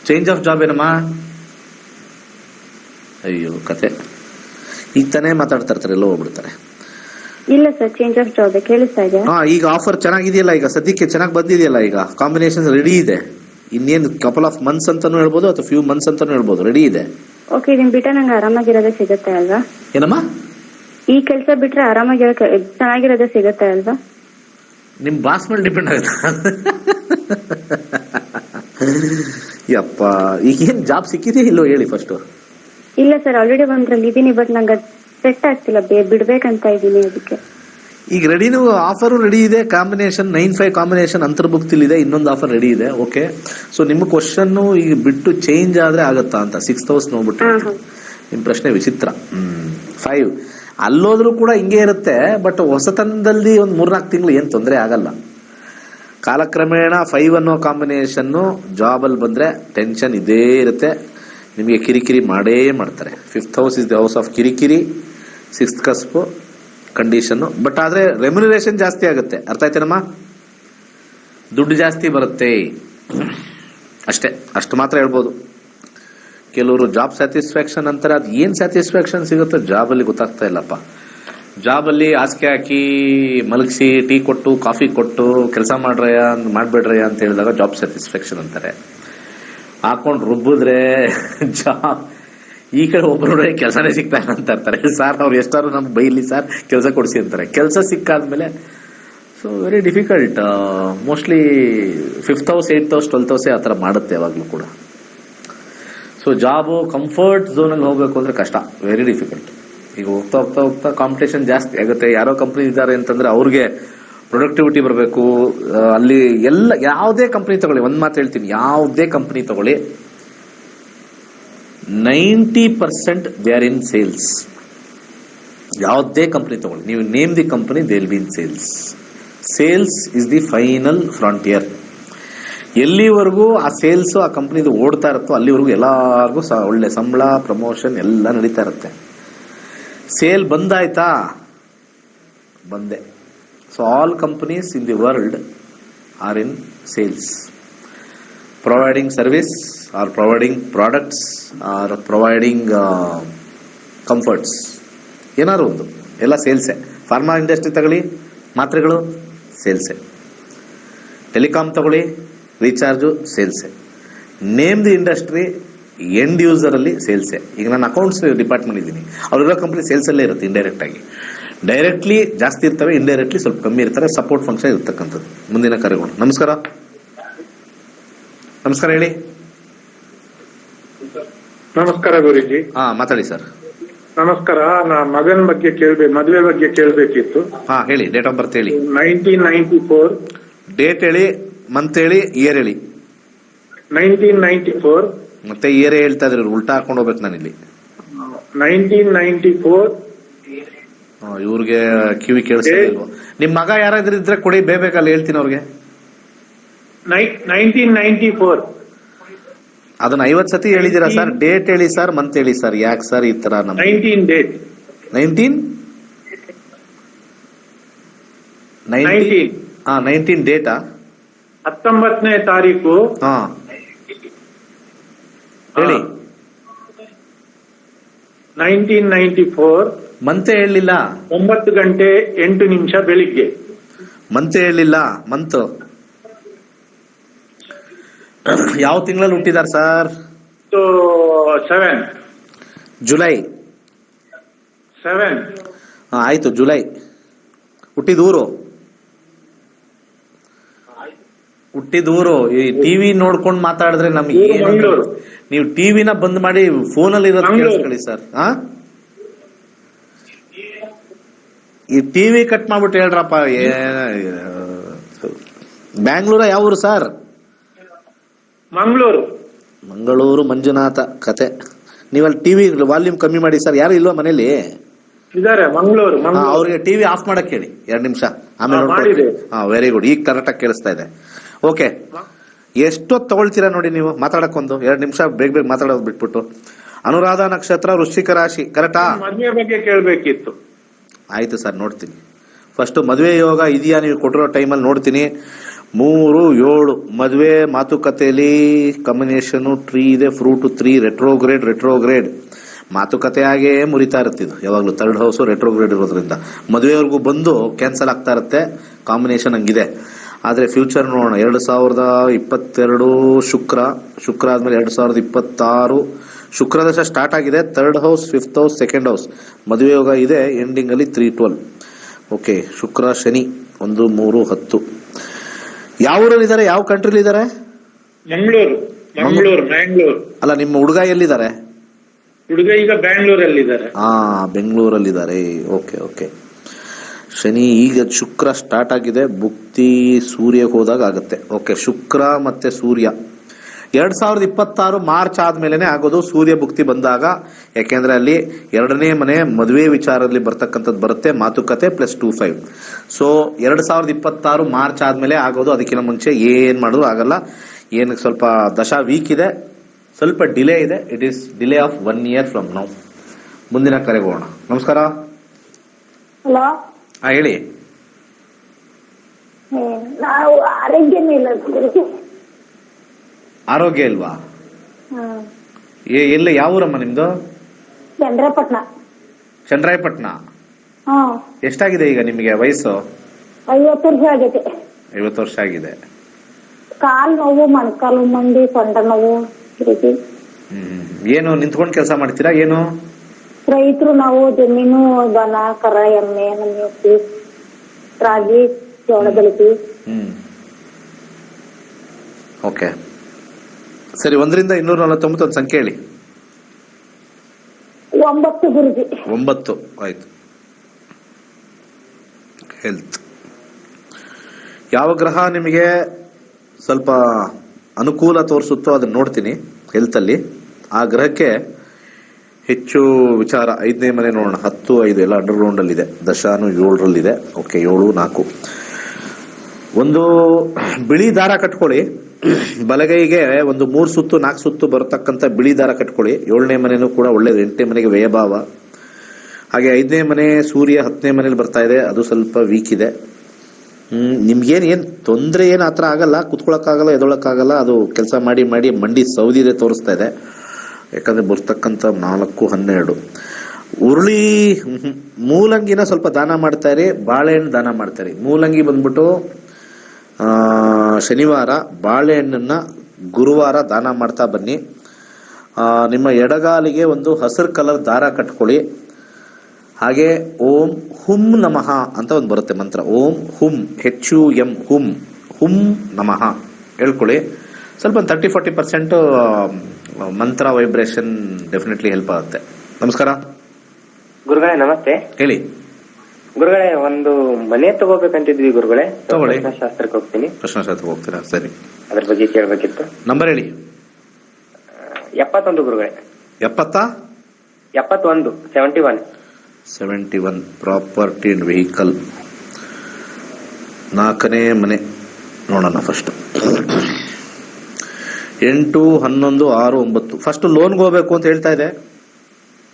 ಚೇಂಜ್ ಆಫ್ ಜಾಬ್ ಏನಮ್ಮ? ಅಯ್ಯೋ ಕತೆ, ಈಗ ತಾನೇ ಮಾತಾಡ್ತಾ ಇರ್ತಾರೆ, ಎಲ್ಲೋ ಹೋಗ್ಬಿಡ್ತಾರೆ. ಇಲ್ಲ ಸರ್, ಚೇಂಜ್ ಆಫ್ ಜಾಬ್ ಕೇಳಿಸ್ತಾ ಇದೆ. ಈಗ ಆಫರ್ ಚೆನ್ನಾಗಿದೆಯಲ್ಲ, ಈಗ ಸದ್ಯಕ್ಕೆ ಚೆನ್ನಾಗಿ ಬಂದಿದೆಯಲ್ಲ, ಈಗ ಕಾಂಬಿನೇಷನ್ ರೆಡಿ ಇದೆ. ಇನ್ನೇನು ಕಪಲ್ ಆಫ್ ಮಂತ್ಸ್ ಅಂತಾನು ಹೇಳ್ಬೋದು, ಅಥವಾ ಫ್ಯೂ ಮಂತ್ಸ್ ಅಂತಾನು ಹೇಳ್ಬೋದು, ರೆಡಿ ಇದೆ. ಓಕೆ, ಇದನ್ನ ಬಿಟ್ರೆ ನಂಗೆ ಆರಾಮಾಗಿರೋದೇ ಸಿಗುತ್ತೆ ಅಲ್ವಾ? ಏನಮ್ಮ? ಈ ಕೆಲಸ ಬಿಟ್ರೆ ಆರಾಮಾಗಿರೋ ಚೆನ್ನಾಗಿರೋದೇ ಸಿಗುತ್ತೆ ಅಲ್ವಾ? ನಿಮ್ ಬಾಸ್ ಮೇಲೆ ಡಿಪೆಂಡ್ ಆಗುತ್ತೆ. ಯಪ್ಪ, ಈಗೇನ್ ಜಾಬ್ ಸಿಕ್ಕಿದೆ ಇಲ್ಲೋ ಹೇಳಿ ಫಸ್ಟ್. ಇಲ್ಲ ಸರ್, ಆಲ್ರೆಡಿ ಒಂದ್ರಲ್ಲಿ ಇದೀನಿ, ಬಟ್ ನಂಗೆ ಸೆಟ್ ಆಗ್ತಿಲ್ಲ, ಬಿಡ್ಬೇಕಂತ ಇದೀನಿ. ಅದಕ್ಕೆ ಈಗ ರೆಡಿನೂ ಆಫರ್ ರೆಡಿ ಇದೆ. ಕಾಂಬಿನೇಷನ್ 9-5 ಕಾಂಬಿನೇಷನ್ ಅಂತರ್ಭುಕ್ತಿಲಿದೆ. ಇನ್ನೊಂದು ಆಫರ್ ರೆಡಿ ಇದೆ. ಓಕೆ, ಸೊ ನಿಮ್ಮ ಕ್ವಶನ್ ಈಗ ಬಿಟ್ಟು ಚೇಂಜ್ ಆದ್ರೆ ಆಗತ್ತಾ ಅಂತ 6th house ನೋಡ್ಬಿಟ್ಟು ನಿಮ್ ಪ್ರಶ್ನೆ ವಿಚಿತ್ರ. 5 ಅಲ್ಲೋದ್ರೂ ಕೂಡ ಹಿಂಗೆ ಇರುತ್ತೆ. ಬಟ್ ಹೊಸತನದಲ್ಲಿ ಒಂದು 3-4 ತಿಂಗಳು ಏನ್ ತೊಂದರೆ ಆಗಲ್ಲ. ಕಾಲಕ್ರಮೇಣ 5 ಅನ್ನೋ ಕಾಂಬಿನೇಷನ್ ಜಾಬ್ ಅಲ್ಲಿ ಬಂದ್ರೆ ಟೆನ್ಷನ್ ಇದೇ ಇರುತ್ತೆ. ನಿಮಗೆ ಕಿರಿಕಿರಿ ಮಾಡೇ ಮಾಡ್ತಾರೆ. 5th house is the house of ಕಿರಿಕಿರಿ, 6th ಕಸ್ಪು ಕಂಡೀಷನ್. ಬಟ್ ಆದ್ರೆ ರೆಮ್ಯುನರೇಷನ್ ಜಾಸ್ತಿ ಆಗುತ್ತೆ. ಅರ್ಥ ಆಯ್ತೇನಮ್ಮ? ದುಡ್ಡು ಜಾಸ್ತಿ ಬರುತ್ತೆ ಅಷ್ಟೇ, ಅಷ್ಟು ಮಾತ್ರ ಹೇಳ್ಬೋದು. ಕೆಲವರು ಜಾಬ್ ಸ್ಯಾಟಿಸ್ಫ್ಯಾಕ್ಷನ್ ಅಂತಾರೆ. ಅದು ಏನ್ ಸ್ಯಾಟಿಸ್ಫ್ಯಾಕ್ಷನ್ ಸಿಗುತ್ತೋ ಜಾಬ್ ಅಲ್ಲಿ ಗೊತ್ತಾಗ್ತಾ ಇಲ್ಲಪ್ಪ. ಜಾಬ್ ಅಲ್ಲಿ ಹಾಸಿಗೆ ಹಾಕಿ ಮಲಗಿಸಿ ಟೀ ಕೊಟ್ಟು ಕಾಫಿ ಕೊಟ್ಟು ಕೆಲಸ ಮಾಡ್ಬೇಡ್ರಯ್ಯ ಅಂತ ಹೇಳಿದಾಗ ಜಾಬ್ ಸ್ಯಾಟಿಸ್ಫ್ಯಾಕ್ಷನ್ ಅಂತಾರೆ. ಹಾಕೊಂಡು ರುಬ್ಬಿದ್ರೆ ಜಾಬ್. ಈ ಕಡೆ ಒಬ್ಬರು ಕೆಲಸನೇ ಸಿಗ್ತಾ ಇಲ್ಲ ಅಂತ ಇರ್ತಾರೆ. ಸರ್ ಅವ್ರು ಎಷ್ಟಾದ್ರು ನಮ್ಗೆ ಬೈಲಿ ಸರ್, ಕೆಲಸ ಕೊಡಿಸಿ ಅಂತಾರೆ. ಕೆಲಸ ಸಿಕ್ಕಾದ್ಮೇಲೆ so very difficult. Mostly 5th house, 8th house, 12th house ಆ ಥರ ಮಾಡುತ್ತೆ ಯಾವಾಗಲೂ ಕೂಡ. ಸೊ ಜಾಬು ಕಂಫರ್ಟ್ ಝೋನಲ್ಲಿ ಹೋಗ್ಬೇಕು ಅಂದ್ರೆ ಕಷ್ಟ, ವೆರಿ ಡಿಫಿಕಲ್ಟ್. ಈಗ ಹೋಗ್ತಾ ಹೋಗ್ತಾ ಹೋಗ್ತಾ ಕಾಂಪಿಟೇಷನ್ ಜಾಸ್ತಿ ಆಗುತ್ತೆ. ಯಾರೋ ಕಂಪ್ನಿ ಇದ್ದಾರೆ ಅಂತಂದ್ರೆ ಅವ್ರಿಗೆ ಪ್ರೊಡಕ್ಟಿವಿಟಿ ಬರಬೇಕು. ಅಲ್ಲಿ ಎಲ್ಲ ಯಾವುದೇ ಕಂಪ್ನಿ ತಗೊಳ್ಳಿ, ಒಂದ್ ಮಾತು ಹೇಳ್ತೀನಿ, ಯಾವುದೇ ಕಂಪ್ನಿ ತಗೊಳ್ಳಿ, 90% ದೇ ಆರ್ ಇನ್ ಸೇಲ್ಸ್. ಯಾವುದೇ ಕಂಪ್ನಿ ತಗೊಳ್ಳಿ, ನೀವು name the company, they will be in sales. Sales is the final frontier. ಎಲ್ಲಿವರೆಗೂ ಆ ಸೇಲ್ಸ್ ಆ ಕಂಪ್ನಿದು ಓಡ್ತಾ ಇರುತ್ತೋ ಅಲ್ಲಿವರೆಗೂ ಎಲ್ಲಾರ್ಗೂ ಒಳ್ಳೆ ಸಂಬಳ, ಪ್ರಮೋಷನ್ ಎಲ್ಲ ನಡೀತಾ ಇರುತ್ತೆ. ಸೇಲ್ ಬಂದಾಯ್ತಾ, ಬಂದೆ. So all companies in the world are in sales, providing service are providing products are providing comforts. ಏನಾದ್ರು ಒಂದು, ಎಲ್ಲ ಸೇಲ್ಸೆ. ಫಾರ್ಮಾ ಇಂಡಸ್ಟ್ರಿ ತಗೊಳ್ಳಿ, ಮಾತ್ರೆಗಳು ಸೇಲ್ಸೆ. ಟೆಲಿಕಾಮ್ ತಗೊಳ್ಳಿ, ರೀಚಾರ್ಜು ಸೇಲ್ಸೆ. Name the industry, end user ಅಲ್ಲಿ ಸೇಲ್ಸೆ. ಈಗ ನಾನು ಅಕೌಂಟ್ಸ್ ಡಿಪಾರ್ಟ್ಮೆಂಟ್ ಇದ್ದೀನಿ, ಅವರಿರೋ ಕಂಪನಿ ಸೇಲ್ಸ್ ಅಲ್ಲೇ ಇರುತ್ತೆ. ಇಂಡೈರೆಕ್ಟ್ ಆಗಿ, ಡೈರೆಕ್ಟ್ಲಿ ಜಾಸ್ತಿ ಇರ್ತವೆ, ಇಂಡೈರೆಕ್ಟ್ಲಿ ಸ್ವಲ್ಪ ಕಮ್ಮಿ ಇರ್ತಾರೆ. ಸಪೋರ್ಟ್ ಫಂಕ್ಷನ್ ಇರ್ತಕ್ಕಂಥದ್ದು. ಮುಂದಿನ ಕರೆಗಳು. ನಮಸ್ಕಾರ. ನಮಸ್ಕಾರ, ಹೇಳಿ. ನಮಸ್ಕಾರ ಗುರುಜಿ. ಹಾ, ಮಾತಾಡಿ ಸರ್. ನಮಸ್ಕಾರ. ನಾ ಮಗನ ಬಗ್ಗೆ ಮದುವೆ ಬಗ್ಗೆ ಕೇಳ್ಬೇಕಿತ್ತು. ಹಾ, ಹೇಳಿ. ಡೇಟ್ ಆಫ್ ಬರ್ತ್ ಹೇಳಿ. 1994. ಡೇಟ್ ಹೇಳಿ, ಮಂತ್ ಹೇಳಿ, ಇಯರ್ ಹೇಳಿ. 1994. ಮತ್ತೆ ಇಯರ್ ಹೇಳ್ತಾ ಇದ್ರಿ, ಉಲ್ಟಾ ಹಾಕೊಂಡು ಹೋಗ್ಬೇಕು ನಾನಿಲ್ಲಿ. 1994. ಇವ್ರಿಗೆ ಕಿವಿ ಕೇಳಿಸ್ತಾ ಇಲ್ವೋ? ನಿಮ್ ಮಗ ಯಾರಾದ್ರೂ ಇದ್ರೆ ಕೊಡಿ, ಬೇಕಲ್ಲ ಹೇಳ್ತೀನಿ ಅವ್ರಿಗೆ. 1994. ಅದನ್ನ 50 ಸತಿ ಹೇಳಿದೀರಾ ಸರ್? ಡೇಟ್ ಹೇಳಿ ಸರ್, ಮಂತ್ ಹೇಳಿ ಸರ್. ಯಾಕೆ ಸರ್ ಈ ತರ? 19 ಡೇಟ್. 19 ಡೇಟಾ? 19ನೇ ತಾರೀಕು. ಹಾ, ಹೇಳಿ. 1994. ಮಂತೆ ಹೇಳಲಿಲ್ಲ. 9 ಗಂಟೆ 8 ನಿಮಿಷ ಬೆಳಿಗ್ಗೆ. ಮಂತೆ ಹೇಳಲಿಲ್ಲ. ಮಂತ್ ಯಾವ ತಿಂಗಳಲ್ಲಿ ಹುಟ್ಟಿದಾರ ಸರ್? 7. ಜುಲೈ. 7. ಆಯ್ತು, ಜುಲೈ. ಹುಟ್ಟಿದೂರು ಈ ಟಿವಿ ನೋಡ್ಕೊಂಡು ಮಾತಾಡಿದ್ರೆ ನಮ್ಗೆ ಮಂಗಳೂರು. ನೀವು ಟಿವಿನ ಬಂದ್ ಮಾಡಿ ಫೋನಲ್ಲಿ ಇರೋದು ಕೇಳಿಸ್ಕೊಳ್ಳಿ ಸರ್. ಈ ಟಿವಿ ಕಟ್ ಮಾಡ್ಬಿಟ್ಟು ಹೇಳ್ರಪ್ಪ. ಬ್ಯಾಂಗ್ಳೂರ ಯಾವ ಊರು ಸರ್? ಮಂಗಳೂರು ಮಂಜುನಾಥ ಕತೆ. ನೀವಲ್ಲಿ ಟಿವಿ ವಾಲ್ಯೂಮ್ ಕಮ್ಮಿ ಮಾಡಿ ಸರ್. ಯಾರು ಇಲ್ವಾ ಮನೇಲಿ? ಇದಾರೆ, ಮಂಗಳೂರು. ಅವ್ರಿಗೆ ಟಿವಿ ಆಫ್ ಮಾಡಕ್ ಹೇಳಿ 2 ನಿಮಿಷ, ಆಮೇಲೆ ವೆರಿ ಗುಡ್. ಈಗ ಕರೆಕ್ಟ್ ಆಗಿ ಕೇಳಿಸ್ತಾ ಇದೆ. ಓಕೆ, ಎಷ್ಟೊತ್ತು ತಗೊಳ್ತೀರಾ ನೋಡಿ ನೀವು ಮಾತಾಡಕ್ಕೊಂದು 2 ನಿಮಿಷ ಬೇಗ ಮಾತಾಡೋದು ಬಿಟ್ಬಿಟ್ಟು. ಅನುರಾಧ ನಕ್ಷತ್ರ, ವೃಶ್ಚಿಕ ರಾಶಿ, ಕರೆಕ್ಟಾ? ಮದುವೆ ಬಗ್ಗೆ ಕೇಳಬೇಕಿತ್ತು. ಆಯ್ತು ಸರ್, ನೋಡ್ತೀನಿ. ಫಸ್ಟ್ ಮದುವೆ ಯೋಗ ಇದೆಯಾ ನೀವು ಕೊಟ್ಟಿರೋ ಟೈಮಲ್ಲಿ ನೋಡ್ತೀನಿ. 3, 7 ಮದುವೆ ಮಾತುಕತೆಯಲ್ಲಿ ಕಾಂಬಿನೇಷನ್ ಟ್ರೀ ಇದೆ. ಫ್ರೂಟ್ 3 ರೆಟ್ರೋಗ್ರೇಡ್ ಮಾತುಕತೆ ಆಗೇ ಮುರಿತಾ ಇರುತ್ತಿದ್ದು ಯಾವಾಗಲೂ. 3rd ಹೌಸ್ ರೆಟ್ರೋಗ್ರೇಡ್ ಇರೋದ್ರಿಂದ ಮದುವೆವರೆಗೂ ಬಂದು ಕ್ಯಾನ್ಸಲ್ ಆಗ್ತಾ ಇರುತ್ತೆ. ಕಾಂಬಿನೇಷನ್ ಹಂಗಿದೆ. ಆದರೆ ಫ್ಯೂಚರ್ ನೋಡೋಣ. 2022 ಶುಕ್ರ ಆದ್ಮೇಲೆ 2026 ಶುಕ್ರ ದಶ ಸ್ಟಾರ್ಟ್ ಆಗಿದೆ. 3rd house, 5th house, 2nd house ಮದುವೆ ಯೋಗ ಇದೆ. ಎಂಡಿಂಗ್ ಅಲ್ಲಿ 3-12. ಓಕೆ, ಶುಕ್ರ ಶನಿ 1, 3, 10. ಯಾವ ಊರಲ್ಲಿ ಇದ್ದಾರೆ? ಯಾವ ಕಂಟ್ರಿಲಿ ಇದ್ದಾರೆ? ಮಂಗಳೂರು. ಅಲ್ಲ, ನಿಮ್ಮ ಹುಡುಗ ಎಲ್ಲಿದ್ದಾರೆ? ಹುಡುಗ ಈಗ ಬ್ಯಾಂಗ್ಳೂರಲ್ಲಿದ್ದಾರೆ. ಬೆಂಗಳೂರಲ್ಲಿದ್ದಾರೆ. ಓಕೆ. ಶನಿ ಈಗ ಶುಕ್ರ ಸ್ಟಾರ್ಟ್ ಆಗಿದೆ. ಭುಕ್ತಿ ಸೂರ್ಯಕ್ಕೆ ಹೋದಾಗ ಆಗುತ್ತೆ. ಓಕೆ, ಶುಕ್ರ ಮತ್ತೆ ಸೂರ್ಯ 2026 ಮಾರ್ಚ್ ಆದ್ಮೇಲೆ ಆಗೋದು ಸೂರ್ಯ ಭುಕ್ತಿ ಬಂದಾಗ. ಯಾಕೆಂದ್ರೆ ಅಲ್ಲಿ 2ನೇ ಮನೆ ಮದುವೆ ವಿಚಾರದಲ್ಲಿ ಬರ್ತಕ್ಕಂಥದ್ದು ಬರುತ್ತೆ. ಮಾತುಕತೆ +25. ಸೊ 2026 ಮಾರ್ಚ್ ಆದ್ಮೇಲೆ ಆಗೋದು. ಅದಕ್ಕಿಂತ ಮುಂಚೆ ಏನ್ ಮಾಡೋದು ಆಗಲ್ಲ. ಏನಕ್ಕೆ ಸ್ವಲ್ಪ ದಶಾ ವೀಕ್ ಇದೆ, ಸ್ವಲ್ಪ ಡಿಲೇ ಇದೆ. It is delay of 1 year from now. ಮುಂದಿನ ಕರೆಗೆ ಹೋಗೋಣ. ನಮಸ್ಕಾರ. ಹಲೋ. ಹೇಳಿ. ನಾವು ಆರೋಗ್ಯನೇ ಇಲ್ಲ. ಆರೋಗ್ಯ ಇಲ್ವಾ? ಎಲ್ಲ ಯಾವ ಊರಮ್ಮ ನಿಮ್ದು? ಚಂದ್ರಾಯಪಟ್ಟಣ. ಎಷ್ಟಾಗಿದೆ ಈಗ ನಿಮಗೆ ವಯಸ್ಸು? 50 ವರ್ಷ ಆಗೈತೆ. 50 ವರ್ಷ ಆಗಿದೆ. ಕಾಲ್ ನೋವು, ಮೊಣಕಾಲು ಮಂಡಿ, ಸೊಂಟ ನೋವು. ಏನು ನಿಂತ್ಕೊಂಡು ಕೆಲಸ ಮಾಡ್ತೀರಾ? ಏನು ರೈತರು ನಾವು. ಜಮೀನು, ದನ, ಕರ, ಎಮ್ಮೆ, ನಮ್ಮಿ, ರಾಗಿ, ಜೋಳ ಬೆಳಿತೀವಿ. ಓಕೆ, ಸರಿ. 1 ರಿಂದ 249 ಒಂದು ಸಂಖ್ಯೆ ಹೇಳಿ. 9 ಗುರುಜಿ. 9. ಆಯ್ತು. ಹೆಲ್ತ್. ಯಾವ ಗ್ರಹ ನಿಮಗೆ ಸ್ವಲ್ಪ ಅನುಕೂಲ ತೋರಿಸುತ್ತೋ ಅದನ್ನ ನೋಡ್ತೀನಿ ಹೆಲ್ತ್ ಅಲ್ಲಿ. ಆ ಗ್ರಹಕ್ಕೆ ಹೆಚ್ಚು ವಿಚಾರ. 5ನೇ ಮನೆ ನೋಡೋಣ. 10, 5 ಎಲ್ಲ ಅಂಡರ್ ಗ್ರೌಂಡ್ ಅಲ್ಲಿ ಇದೆ. ದಶಾನು 7ರಲ್ಲಿದೆ. ಓಕೆ, 7, 4. ಒಂದು ಬಿಳಿ ದಾರ ಕಟ್ಕೊಳ್ಳಿ. ಬಲಗೈಗೆ ಒಂದು 3 ಸುತ್ತು 4 ಸುತ್ತು ಬರತಕ್ಕಂಥ ಬಿಳಿ ದಾರ ಕಟ್ಕೊಳ್ಳಿ. 7ನೇ ಮನೆನೂ ಕೂಡ ಒಳ್ಳೇದು. 8ನೇ ಮನೆಗೆ ವ್ಯಯಭಾವ. ಹಾಗೆ 5ನೇ ಮನೆ ಸೂರ್ಯ 10ನೇ ಮನೇಲಿ ಬರ್ತಾ ಇದೆ. ಅದು ಸ್ವಲ್ಪ ವೀಕ್ ಇದೆ. ನಿಮ್ಗೇನು ತೊಂದರೆ ಏನು ಆ ಥರ ಆಗಲ್ಲ. ಕುತ್ಕೊಳಕ್ಕಾಗಲ್ಲ, ಎದೊಳಕ್ಕಾಗಲ್ಲ. ಅದು ಕೆಲಸ ಮಾಡಿ ಮಂಡಿ ಸೌದಿದೆ ತೋರಿಸ್ತಾ ಇದೆ. ಯಾಕಂದ್ರೆ ಬರ್ತಕ್ಕಂಥ 4, 12 ಉರುಳಿ. ಮೂಲಂಗಿನ ಸ್ವಲ್ಪ ದಾನ ಮಾಡ್ತಾ ಇರಿ. ಬಾಳೆಹಣ್ಣು ದಾನ ಮಾಡ್ತಾ ಇರಿ. ಮೂಲಂಗಿ ಬಂದ್ಬಿಟ್ಟು ಶನಿವಾರ, ಬಾಳೆಹಣ್ಣನ್ನ ಗುರುವಾರ ದಾನ ಮಾಡ್ತಾ ಬನ್ನಿ. ನಿಮ್ಮ ಎಡಗಾಲಿಗೆ ಒಂದು ಹಸಿರು ಕಲರ್ ದಾರ ಕಟ್ಕೊಳ್ಳಿ. ಹಾಗೆ ಓಂ ಹುಂ ನಮಃ ಅಂತ ಒಂದು ಬರುತ್ತೆ ಮಂತ್ರ. ಓಂ ಹುಂ, HUM, ಹುಂ ನಮಃ ಹೇಳ್ಕೊಳ್ಳಿ. ಸ್ವಲ್ಪ 30-40% ಮಂತ್ರ ವೈಬ್ರೇಷನ್ ಡೆಫಿನೆಟ್ಲಿ ಹೆಲ್ಪ್ ಆಗುತ್ತೆ. ನಮಸ್ಕಾರ ಗುರುಗಳೇ, ನಮಸ್ತೆ. ಹೇಳಿ ಗುರುಗಳೇ, ಒಂದು ಮನೆ ತಗೋಬೇಕಂತಿದ್ವಿ ಗುರುಗಳೇ. ತಗೊಳ್ಳಿ. ಶಾಸ್ತ್ರಕ್ಕೆ ಹೋಗ್ತೀನಿ. ಪ್ರಶ್ನಾಶಾಸ್ತ್ರಕ್ಕೆ ಹೋಗ್ತೀರಾ? ಸರಿ, ಅದ್ರ ಬಗ್ಗೆ ಕೇಳಬೇಕಿತ್ತು. ನಂಬರ್ ಹೇಳಿ. 71 ಗುರುಗಳೇ. 71 71 ಪ್ರಾಪರ್ಟಿ ಅಂಡ್ ವೆಹಿಕಲ್. 4ನೇ ಮನೆ ನೋಡೋಣ. ಫಸ್ಟ್ 8, 11, 6, 9. ಫಸ್ಟ್ ಲೋನ್ಗೆ ಹೋಗ್ಬೇಕು ಅಂತ ಹೇಳ್ತಾ ಇದೆ.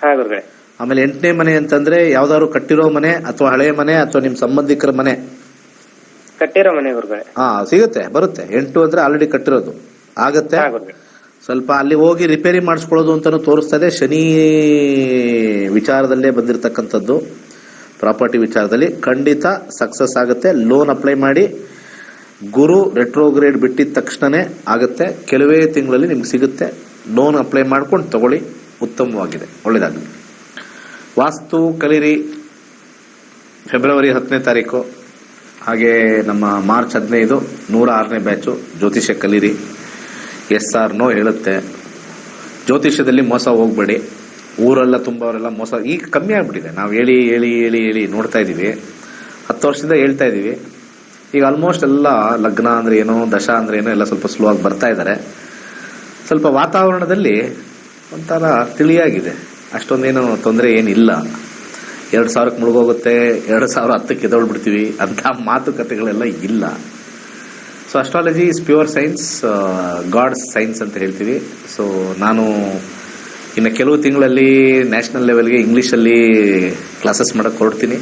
ಹಾ ಗುರುಗಳೇ. ಆಮೇಲೆ 8ನೇ ಮನೆ ಅಂತಂದ್ರೆ ಯಾವ್ದಾದ್ರು ಕಟ್ಟಿರೋ ಮನೆ ಅಥವಾ ಹಳೆಯ ಮನೆ ಅಥವಾ ನಿಮ್ ಸಂಬಂಧಿಕರ ಮನೆ. ಕಟ್ಟಿರೋ ಮನೆ ಗುರುಗಳೇ. ಸಿಗುತ್ತೆ, ಬರುತ್ತೆ. 8 ಅಂದ್ರೆ ಆಲ್ರೆಡಿ ಕಟ್ಟಿರೋದು ಆಗತ್ತೆ. ಸ್ವಲ್ಪ ಅಲ್ಲಿ ಹೋಗಿ ರಿಪೇರಿ ಮಾಡಿಸ್ಕೊಳ್ಳೋದು ಅಂತಾನು ತೋರಿಸ್ತಾ ಇದೆ. ಶನಿ ವಿಚಾರದಲ್ಲೇ ಬಂದಿರತಕ್ಕಂಥದ್ದು. ಪ್ರಾಪರ್ಟಿ ವಿಚಾರದಲ್ಲಿ ಖಂಡಿತ ಸಕ್ಸಸ್ ಆಗುತ್ತೆ. ಲೋನ್ ಅಪ್ಲೈ ಮಾಡಿ. ಗುರು ರೆಟ್ರೋಗ್ರೇಡ್ ಬಿಟ್ಟಿದ ತಕ್ಷಣನೇ ಆಗುತ್ತೆ. ಕೆಲವೇ ತಿಂಗಳಲ್ಲಿ ನಿಮ್ಗೆ ಸಿಗುತ್ತೆ. ಲೋನ್ ಅಪ್ಲೈ ಮಾಡ್ಕೊಂಡು ತಗೊಳ್ಳಿ, ಉತ್ತಮವಾಗಿದೆ, ಒಳ್ಳೇದಾಗಲಿ. ವಾಸ್ತು ಕಲೀರಿ. ಫೆಬ್ರವರಿ 10ನೇ ತಾರೀಕು, ಹಾಗೆ ನಮ್ಮ ಮಾರ್ಚ್ 15 106ನೇ ಬ್ಯಾಚು ಜ್ಯೋತಿಷ್ಯ ಕಲೀರಿ. SR ನೋ ಹೇಳುತ್ತೆ. ಜ್ಯೋತಿಷ್ಯದಲ್ಲಿ ಮೋಸ ಹೋಗ್ಬೇಡಿ. ಊರೆಲ್ಲ ತುಂಬವರೆಲ್ಲ ಮೋಸ ಈಗ ಕಮ್ಮಿ ಆಗ್ಬಿಟ್ಟಿದೆ. ನಾವು ಹೇಳಿ ಹೇಳಿ ಹೇಳಿ ಹೇಳಿ ನೋಡ್ತಾ ಇದ್ದೀವಿ. 10 ವರ್ಷದಿಂದ ಹೇಳ್ತಾ ಇದ್ದೀವಿ. ಈಗ ಆಲ್ಮೋಸ್ಟ್ ಎಲ್ಲ ಲಗ್ನ ಅಂದ್ರೆ ಏನೋ, ದಶ ಅಂದ್ರೆ ಏನೋ ಎಲ್ಲ ಸ್ವಲ್ಪ ಸ್ಲೋ ಆಗಿ ಬರ್ತಾ ಇದ್ದಾರೆ. ಸ್ವಲ್ಪ ವಾತಾವರಣದಲ್ಲಿ ಒಂಥರ ತಿಳಿಯಾಗಿದೆ. ಅಷ್ಟೊಂದೇನು ತೊಂದರೆ ಏನಿಲ್ಲ. 2000ಕ್ಕೆ ಮುಳುಗೋಗುತ್ತೆ, 2010ಕ್ಕೆ ಎದೊಳ್ಬಿಡ್ತೀವಿ ಅಂತ ಮಾತುಕತೆಗಳೆಲ್ಲ ಇಲ್ಲ. So astrology is pure science, gods science ಅಂತ ಹೇಳ್ತೀವಿ. ಸೊ ನಾನು ಇನ್ನು ಕೆಲವು ತಿಂಗಳಲ್ಲಿ ನ್ಯಾಷನಲ್ ಲೆವೆಲ್ಗೆ ಇಂಗ್ಲೀಷಲ್ಲಿ ಕ್ಲಾಸಸ್ ಮಾಡಕ್ಕೆ ಹೊರಡ್ತೀನಿ.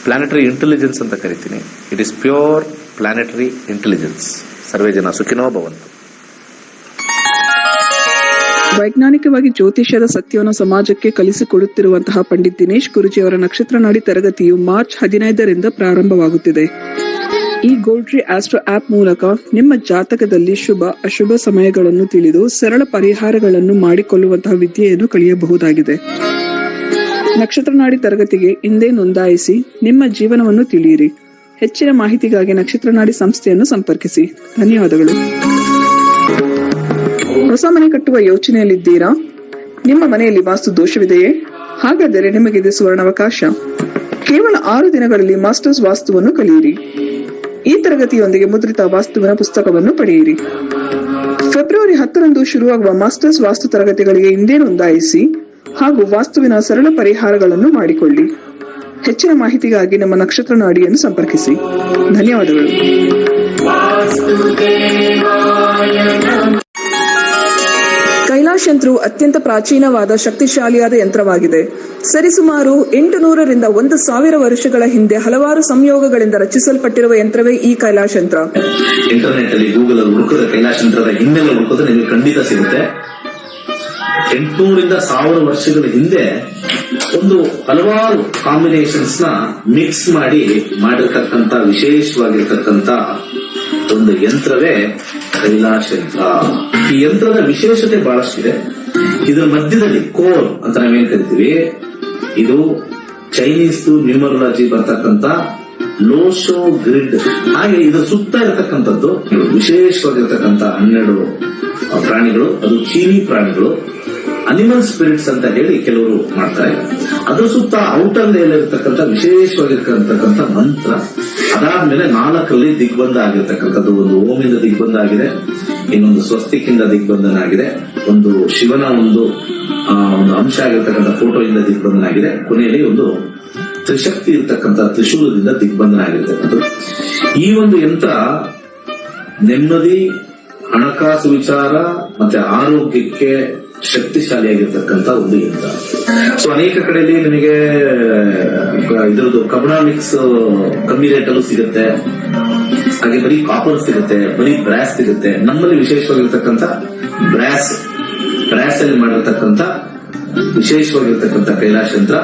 ಪ್ಲಾನೆಟರಿ ಇಂಟೆಲಿಜೆನ್ಸ್ ಅಂತ ಕರಿತೀನಿ. It is pure planetary intelligence. ಸರ್ವೇ ಜನ ಸುಖಿನೋ ಭವಂತು. ವೈಜ್ಞಾನಿಕವಾಗಿ ಜ್ಯೋತಿಷ್ಯದ ಸತ್ಯವನ್ನು ಸಮಾಜಕ್ಕೆ ಕಲಿಸಿಕೊಡುತ್ತಿರುವಂತಹ ಪಂಡಿತ್ ದಿನೇಶ್ ಗುರುಜಿಯವರ ನಕ್ಷತ್ರ ನಾಡಿ ತರಗತಿಯು ಮಾರ್ಚ್ 15ರಿಂದ ಪ್ರಾರಂಭವಾಗುತ್ತಿದೆ. ಈ ಗೋಲ್ಡ್ರಿ ಆಸ್ಟ್ರೋ ಆಪ್ ಮೂಲಕ ನಿಮ್ಮ ಜಾತಕದಲ್ಲಿ ಶುಭ ಅಶುಭ ಸಮಯಗಳನ್ನು ತಿಳಿದು ಸರಳ ಪರಿಹಾರಗಳನ್ನು ಮಾಡಿಕೊಳ್ಳುವಂತಹ ವಿದ್ಯೆಯನ್ನು ಕಲಿಯಬಹುದಾಗಿದೆ. ನಕ್ಷತ್ರ ನಾಡಿ ತರಗತಿಗೆ ಇಂದೇ ನೋಂದಾಯಿಸಿ ನಿಮ್ಮ ಜೀವನವನ್ನು ತಿಳಿಯಿರಿ. ಹೆಚ್ಚಿನ ಮಾಹಿತಿಗಾಗಿ ನಕ್ಷತ್ರ ನಾಡಿ ಸಂಸ್ಥೆಯನ್ನು ಸಂಪರ್ಕಿಸಿ. ಧನ್ಯವಾದಗಳು. ಹೊಸ ಮನೆ ಕಟ್ಟುವ ಯೋಚನೆಯಲ್ಲಿದ್ದೀರಾ? ನಿಮ್ಮ ಮನೆಯಲ್ಲಿ ವಾಸ್ತು ದೋಷವಿದೆಯೇ? ಹಾಗಾದರೆ ನಿಮಗಿದೆ ಸುವರ್ಣಾವಕಾಶ. ಕೇವಲ 6 ದಿನಗಳಲ್ಲಿ ಮಾಸ್ಟರ್ಸ್ ವಾಸ್ತುವನ್ನು ಕಲಿಯಿರಿ. ಈ ತರಗತಿಯೊಂದಿಗೆ ಮುದ್ರಿತ ವಾಸ್ತುವಿನ ಪುಸ್ತಕವನ್ನು ಪಡೆಯಿರಿ. ಫೆಬ್ರವರಿ 10ರಂದು ಶುರುವಾಗುವ ಮಾಸ್ಟರ್ಸ್ ವಾಸ್ತು ತರಗತಿಗಳಿಗೆ ಇಂದೇ ನೋಂದಾಯಿಸಿ ಹಾಗೂ ವಾಸ್ತುವಿನ ಸರಳ ಪರಿಹಾರಗಳನ್ನು ಮಾಡಿಕೊಳ್ಳಿ. ಹೆಚ್ಚಿನ ಮಾಹಿತಿಗಾಗಿ ನಮ್ಮ ನಕ್ಷತ್ರ ನಾಡಿಯನ್ನು ಸಂಪರ್ಕಿಸಿ. ಧನ್ಯವಾದಗಳು. ಕೈಲಾಶ್ ಯಂತ್ರವು ಅತ್ಯಂತ ಪ್ರಾಚೀನವಾದ ಶಕ್ತಿಶಾಲಿಯಾದ ಯಂತ್ರವಾಗಿದೆ. ಸರಿಸುಮಾರು 800ರಿಂದ 1000 ವರ್ಷಗಳ ಹಿಂದೆ ಹಲವಾರು ಸಂಯೋಗಗಳಿಂದ ರಚಿಸಲ್ಪಟ್ಟಿರುವ ಯಂತ್ರವೇ ಈ ಕೈಲಾಶ್ ಯಂತ್ರ. ಇಂಟರ್ನೆಟ್ ಅಲ್ಲಿ ಗೂಗಲ್ ಅಲ್ಲಿ ಹುಡುಕಿದ್ರೆ ಕೈಲಾಶ್ ಯಂತ್ರದ ಹಿನ್ನೆಲೆ ಹುಡುಕಿದ್ರೆ ನಿಮಗೆ ಖಂಡಿತ ಸಿಗುತ್ತೆ. 800ರಿಂದ 1000 ವರ್ಷಗಳ ಹಿಂದೆ ಒಂದು ಹಲವಾರು ಕಾಂಬಿನೇಷನ್ಸ್ ನ ಮಿಕ್ಸ್ ಮಾಡಿರ್ತಕ್ಕಂಥ ವಿಶೇಷವಾಗಿರ್ತಕ್ಕಂಥ ಒಂದು ಯಂತ್ರವೇ ಕೈಲಾಶ್ ಯಂತ್ರ. ಈ ಯಂತ್ರದ ವಿಶೇಷತೆ ಬಹಳಷ್ಟಿದೆ. ಇದರ ಮಧ್ಯದಲ್ಲಿ ಕೋರ್ ಅಂತ ನಾವೇನ್ ಕರಿತೀವಿ, ಇದು ಚೈನೀಸ್ ನ್ಯೂಮರಾಲಜಿ ಬರ್ತಕ್ಕಂಥ ಲೋಶೋ ಗ್ರಿಡ್. ಹಾಗೆ ಇದರ ಸುತ್ತ ಇರತಕ್ಕಂಥದ್ದು ವಿಶೇಷವಾಗಿರ್ತಕ್ಕಂಥ 12 ಪ್ರಾಣಿಗಳು. ಅದು ಚೀನಿ ಪ್ರಾಣಿಗಳು, ಅನಿಮಲ್ ಸ್ಪಿರಿಟ್ಸ್ ಅಂತ ಹೇಳಿ ಕೆಲವರು ಮಾಡ್ತಾರೆ. ಅದ್ರ ಸುತ್ತ ಔಟರ್ ಲೇಯರ್ ಇರತಕ್ಕಂಥ ವಿಶೇಷವಾಗಿರ್ತಕ್ಕಂಥ ಮಂತ್ರ. ಅದಾದ್ಮೇಲೆ 4ರಲ್ಲಿ ದಿಗ್ಬಂಧ ಆಗಿರ್ತಕ್ಕಂಥದ್ದು. ಒಂದು ಓಮಿಂದ ದಿಗ್ಬಂಧ ಆಗಿದೆ, ಇನ್ನೊಂದು ಸ್ವಸ್ತಿಕಿಂದ ದಿಗ್ಬಂಧನ ಆಗಿದೆ, ಒಂದು ಶಿವನ ಒಂದು ಅಂಶ ಆಗಿರ್ತಕ್ಕಂಥ ಫೋಟೋ ಇಂದ ದಿಗ್ಬಂಧನ ಆಗಿದೆ, ಕೊನೆಯಲ್ಲಿ ಒಂದು ತ್ರಿಶಕ್ತಿ ಇರ್ತಕ್ಕಂಥ ತ್ರಿಶೂಲದಿಂದ ದಿಗ್ಬಂಧನ ಆಗಿರ್ತಕ್ಕಂಥದ್ದು. ಈ ಒಂದು ಯಂತ್ರ ನೆಮ್ಮದಿ, ಹಣಕಾಸು ವಿಚಾರ ಮತ್ತೆ ಆರೋಗ್ಯಕ್ಕೆ ಶಕ್ತಿಶಾಲಿಯಾಗಿರ್ತಕ್ಕಂಥ ಒಂದು ಯಂತ್ರ. ಸೊ ಅನೇಕ ಕಡೆಯಲ್ಲಿ ನಿಮಗೆ ಇದರದ್ದು ಕಬ್ಣ ಮಿಕ್ಸ್ ಕಮ್ಮಿ ರೇಟ್ ಅಲ್ಲೂ ಸಿಗುತ್ತೆ. ಹಾಗೆ ಬರೀ ಕಾಪರ್ ಸಿಗುತ್ತೆ, ಬರೀ ಬ್ರಾಸ್ ಸಿಗುತ್ತೆ. ನಮ್ಮಲ್ಲಿ ವಿಶೇಷವಾಗಿರ್ತಕ್ಕಂಥ ಬ್ರಾಸ್ ಅಲ್ಲಿ ಮಾಡಿರ್ತಕ್ಕಂಥ ವಿಶೇಷವಾಗಿರ್ತಕ್ಕಂಥ ಕೈಲಾಶ್ ಯಂತ್ರ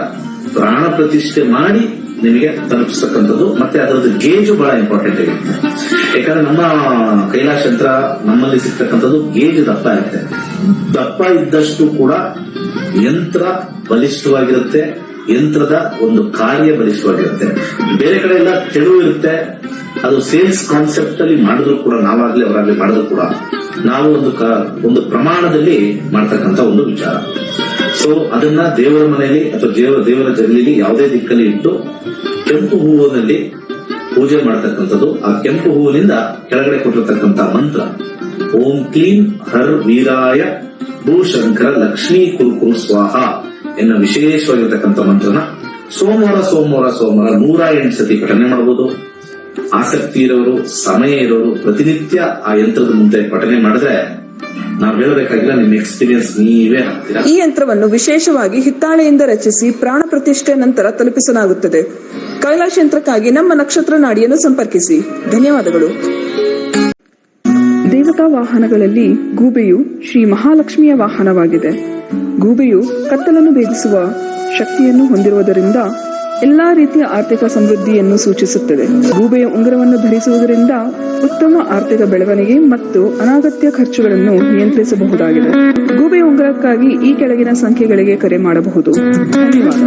ಪ್ರಾಣ ಪ್ರತಿಷ್ಠೆ ಮಾಡಿ ನಿಮಗೆ ತಲುಪಿಸ್ತಕ್ಕಂಥದ್ದು. ಮತ್ತೆ ಅದರದ್ದು ಗೇಜು ಬಹಳ ಇಂಪಾರ್ಟೆಂಟ್ ಆಗಿರುತ್ತೆ. ಯಾಕಂದ್ರೆ ನಮ್ಮ ಕೈಲಾಶ್ ಯಂತ್ರ ನಮ್ಮಲ್ಲಿ ಸಿಗ್ತಕ್ಕಂಥದ್ದು ಗೇಜ್ ದಪ್ಪ ಇರುತ್ತೆ. ದಪ್ಪ ಇದ್ದಷ್ಟು ಕೂಡ ಯಂತ್ರ ಬಲಿಷ್ಠವಾಗಿರುತ್ತೆ, ಯಂತ್ರದ ಒಂದು ಕಾರ್ಯ ಬಲಿಷ್ಠವಾಗಿರುತ್ತೆ. ಬೇರೆ ಕಡೆ ಎಲ್ಲ ತೆಳು ಇರುತ್ತೆ. ಅದು ಸೇಲ್ಸ್ ಕಾನ್ಸೆಪ್ಟ್ ಅಲ್ಲಿ ಮಾಡಿದ್ರು ಕೂಡ, ನಾವಾಗ್ಲಿ ಅವರಾಗ್ಲಿ ಮಾಡಿದ್ರು ಕೂಡ ನಾವು ಒಂದು ಪ್ರಮಾಣದಲ್ಲಿ ಮಾಡ್ತಕ್ಕಂಥ ಒಂದು ವಿಚಾರ. ಸೊ ಅದನ್ನ ದೇವರ ಮನೆಯಲ್ಲಿ ಅಥವಾ ದೇವರ ಜಗಲಿಲಿ ಯಾವುದೇ ದಿಕ್ಕಲ್ಲಿ ಇಟ್ಟು ಕೆಂಪು ಹೂವಿನಲ್ಲಿ ಪೂಜೆ ಮಾಡ್ತಕ್ಕಂಥದ್ದು. ಆ ಕೆಂಪು ಹೂವಿನಿಂದ ಕೆಳಗಡೆ ಕೊಟ್ಟಿರ್ತಕ್ಕಂಥ ಮಂತ್ರ ಓಂ ಕ್ಲೀಂ ಹರ್ ವೀರಾಯ ಭೂಶಂಕರ ಲಕ್ಷ್ಮೀ ಕುರುಕುರು ಸ್ವಾಹ ಎನ್ನುವ ವಿಶೇಷವಾಗಿರ್ತಕ್ಕಂಥ ಮಂತ್ರನ ಸೋಮವಾರ 108 ಸತಿ ಪಠನೆ ಮಾಡಬಹುದು. ಆಸಕ್ತಿ ಇರೋರು, ಸಮಯ ಇರೋರು ಪ್ರತಿನಿತ್ಯ ಆ ಯಂತ್ರದ ಮುಂದೆ ಪಠನೆ ಮಾಡಿದ್ರೆ ನಾವು ಹೇಳಬೇಕಾಗಿಲ್ಲ, ನಿಮ್ಮ ಎಕ್ಸ್ಪೀರಿಯನ್ಸ್ ನೀವೇ ಆಗ್ತೀರಾ. ಈ ಯಂತ್ರವನ್ನು ವಿಶೇಷವಾಗಿ ಹಿತ್ತಾಳೆಯಿಂದ ರಚಿಸಿ ಪ್ರಾಣ ಪ್ರತಿಷ್ಠೆ ನಂತರ ತಲುಪಿಸಲಾಗುತ್ತದೆ. ಕೈಲಾಶ ಯಂತ್ರಕ್ಕಾಗಿ ನಮ್ಮ ನಕ್ಷತ್ರ ನಾಡಿಯನ್ನು ಸಂಪರ್ಕಿಸಿ. ಧನ್ಯವಾದಗಳು. ದೇವತಾ ವಾಹನಗಳಲ್ಲಿ ಗೂಬೆಯು ಶ್ರೀ ಮಹಾಲಕ್ಷ್ಮಿಯ ವಾಹನವಾಗಿದೆ. ಗೂಬೆಯು ಕತ್ತಲನ್ನು ಭೇದಿಸುವ ಶಕ್ತಿಯನ್ನು ಹೊಂದಿರುವುದರಿಂದ ಎಲ್ಲಾ ರೀತಿಯ ಆರ್ಥಿಕ ಸಮೃದ್ಧಿಯನ್ನು ಸೂಚಿಸುತ್ತದೆ. ಗೂಬೆಯ ಉಂಗುರವನ್ನು ಧರಿಸುವುದರಿಂದ ಉತ್ತಮ ಆರ್ಥಿಕ ಬೆಳವಣಿಗೆ ಮತ್ತು ಅನಗತ್ಯ ಖರ್ಚುಗಳನ್ನು ನಿಯಂತ್ರಿಸಬಹುದಾಗಿದೆ. ಗೂಬೆಯ ಉಂಗುರಕ್ಕಾಗಿ ಈ ಕೆಳಗಿನ ಸಂಖ್ಯೆಗಳಿಗೆ ಕರೆ ಮಾಡಬಹುದು. ಧನ್ಯವಾದ.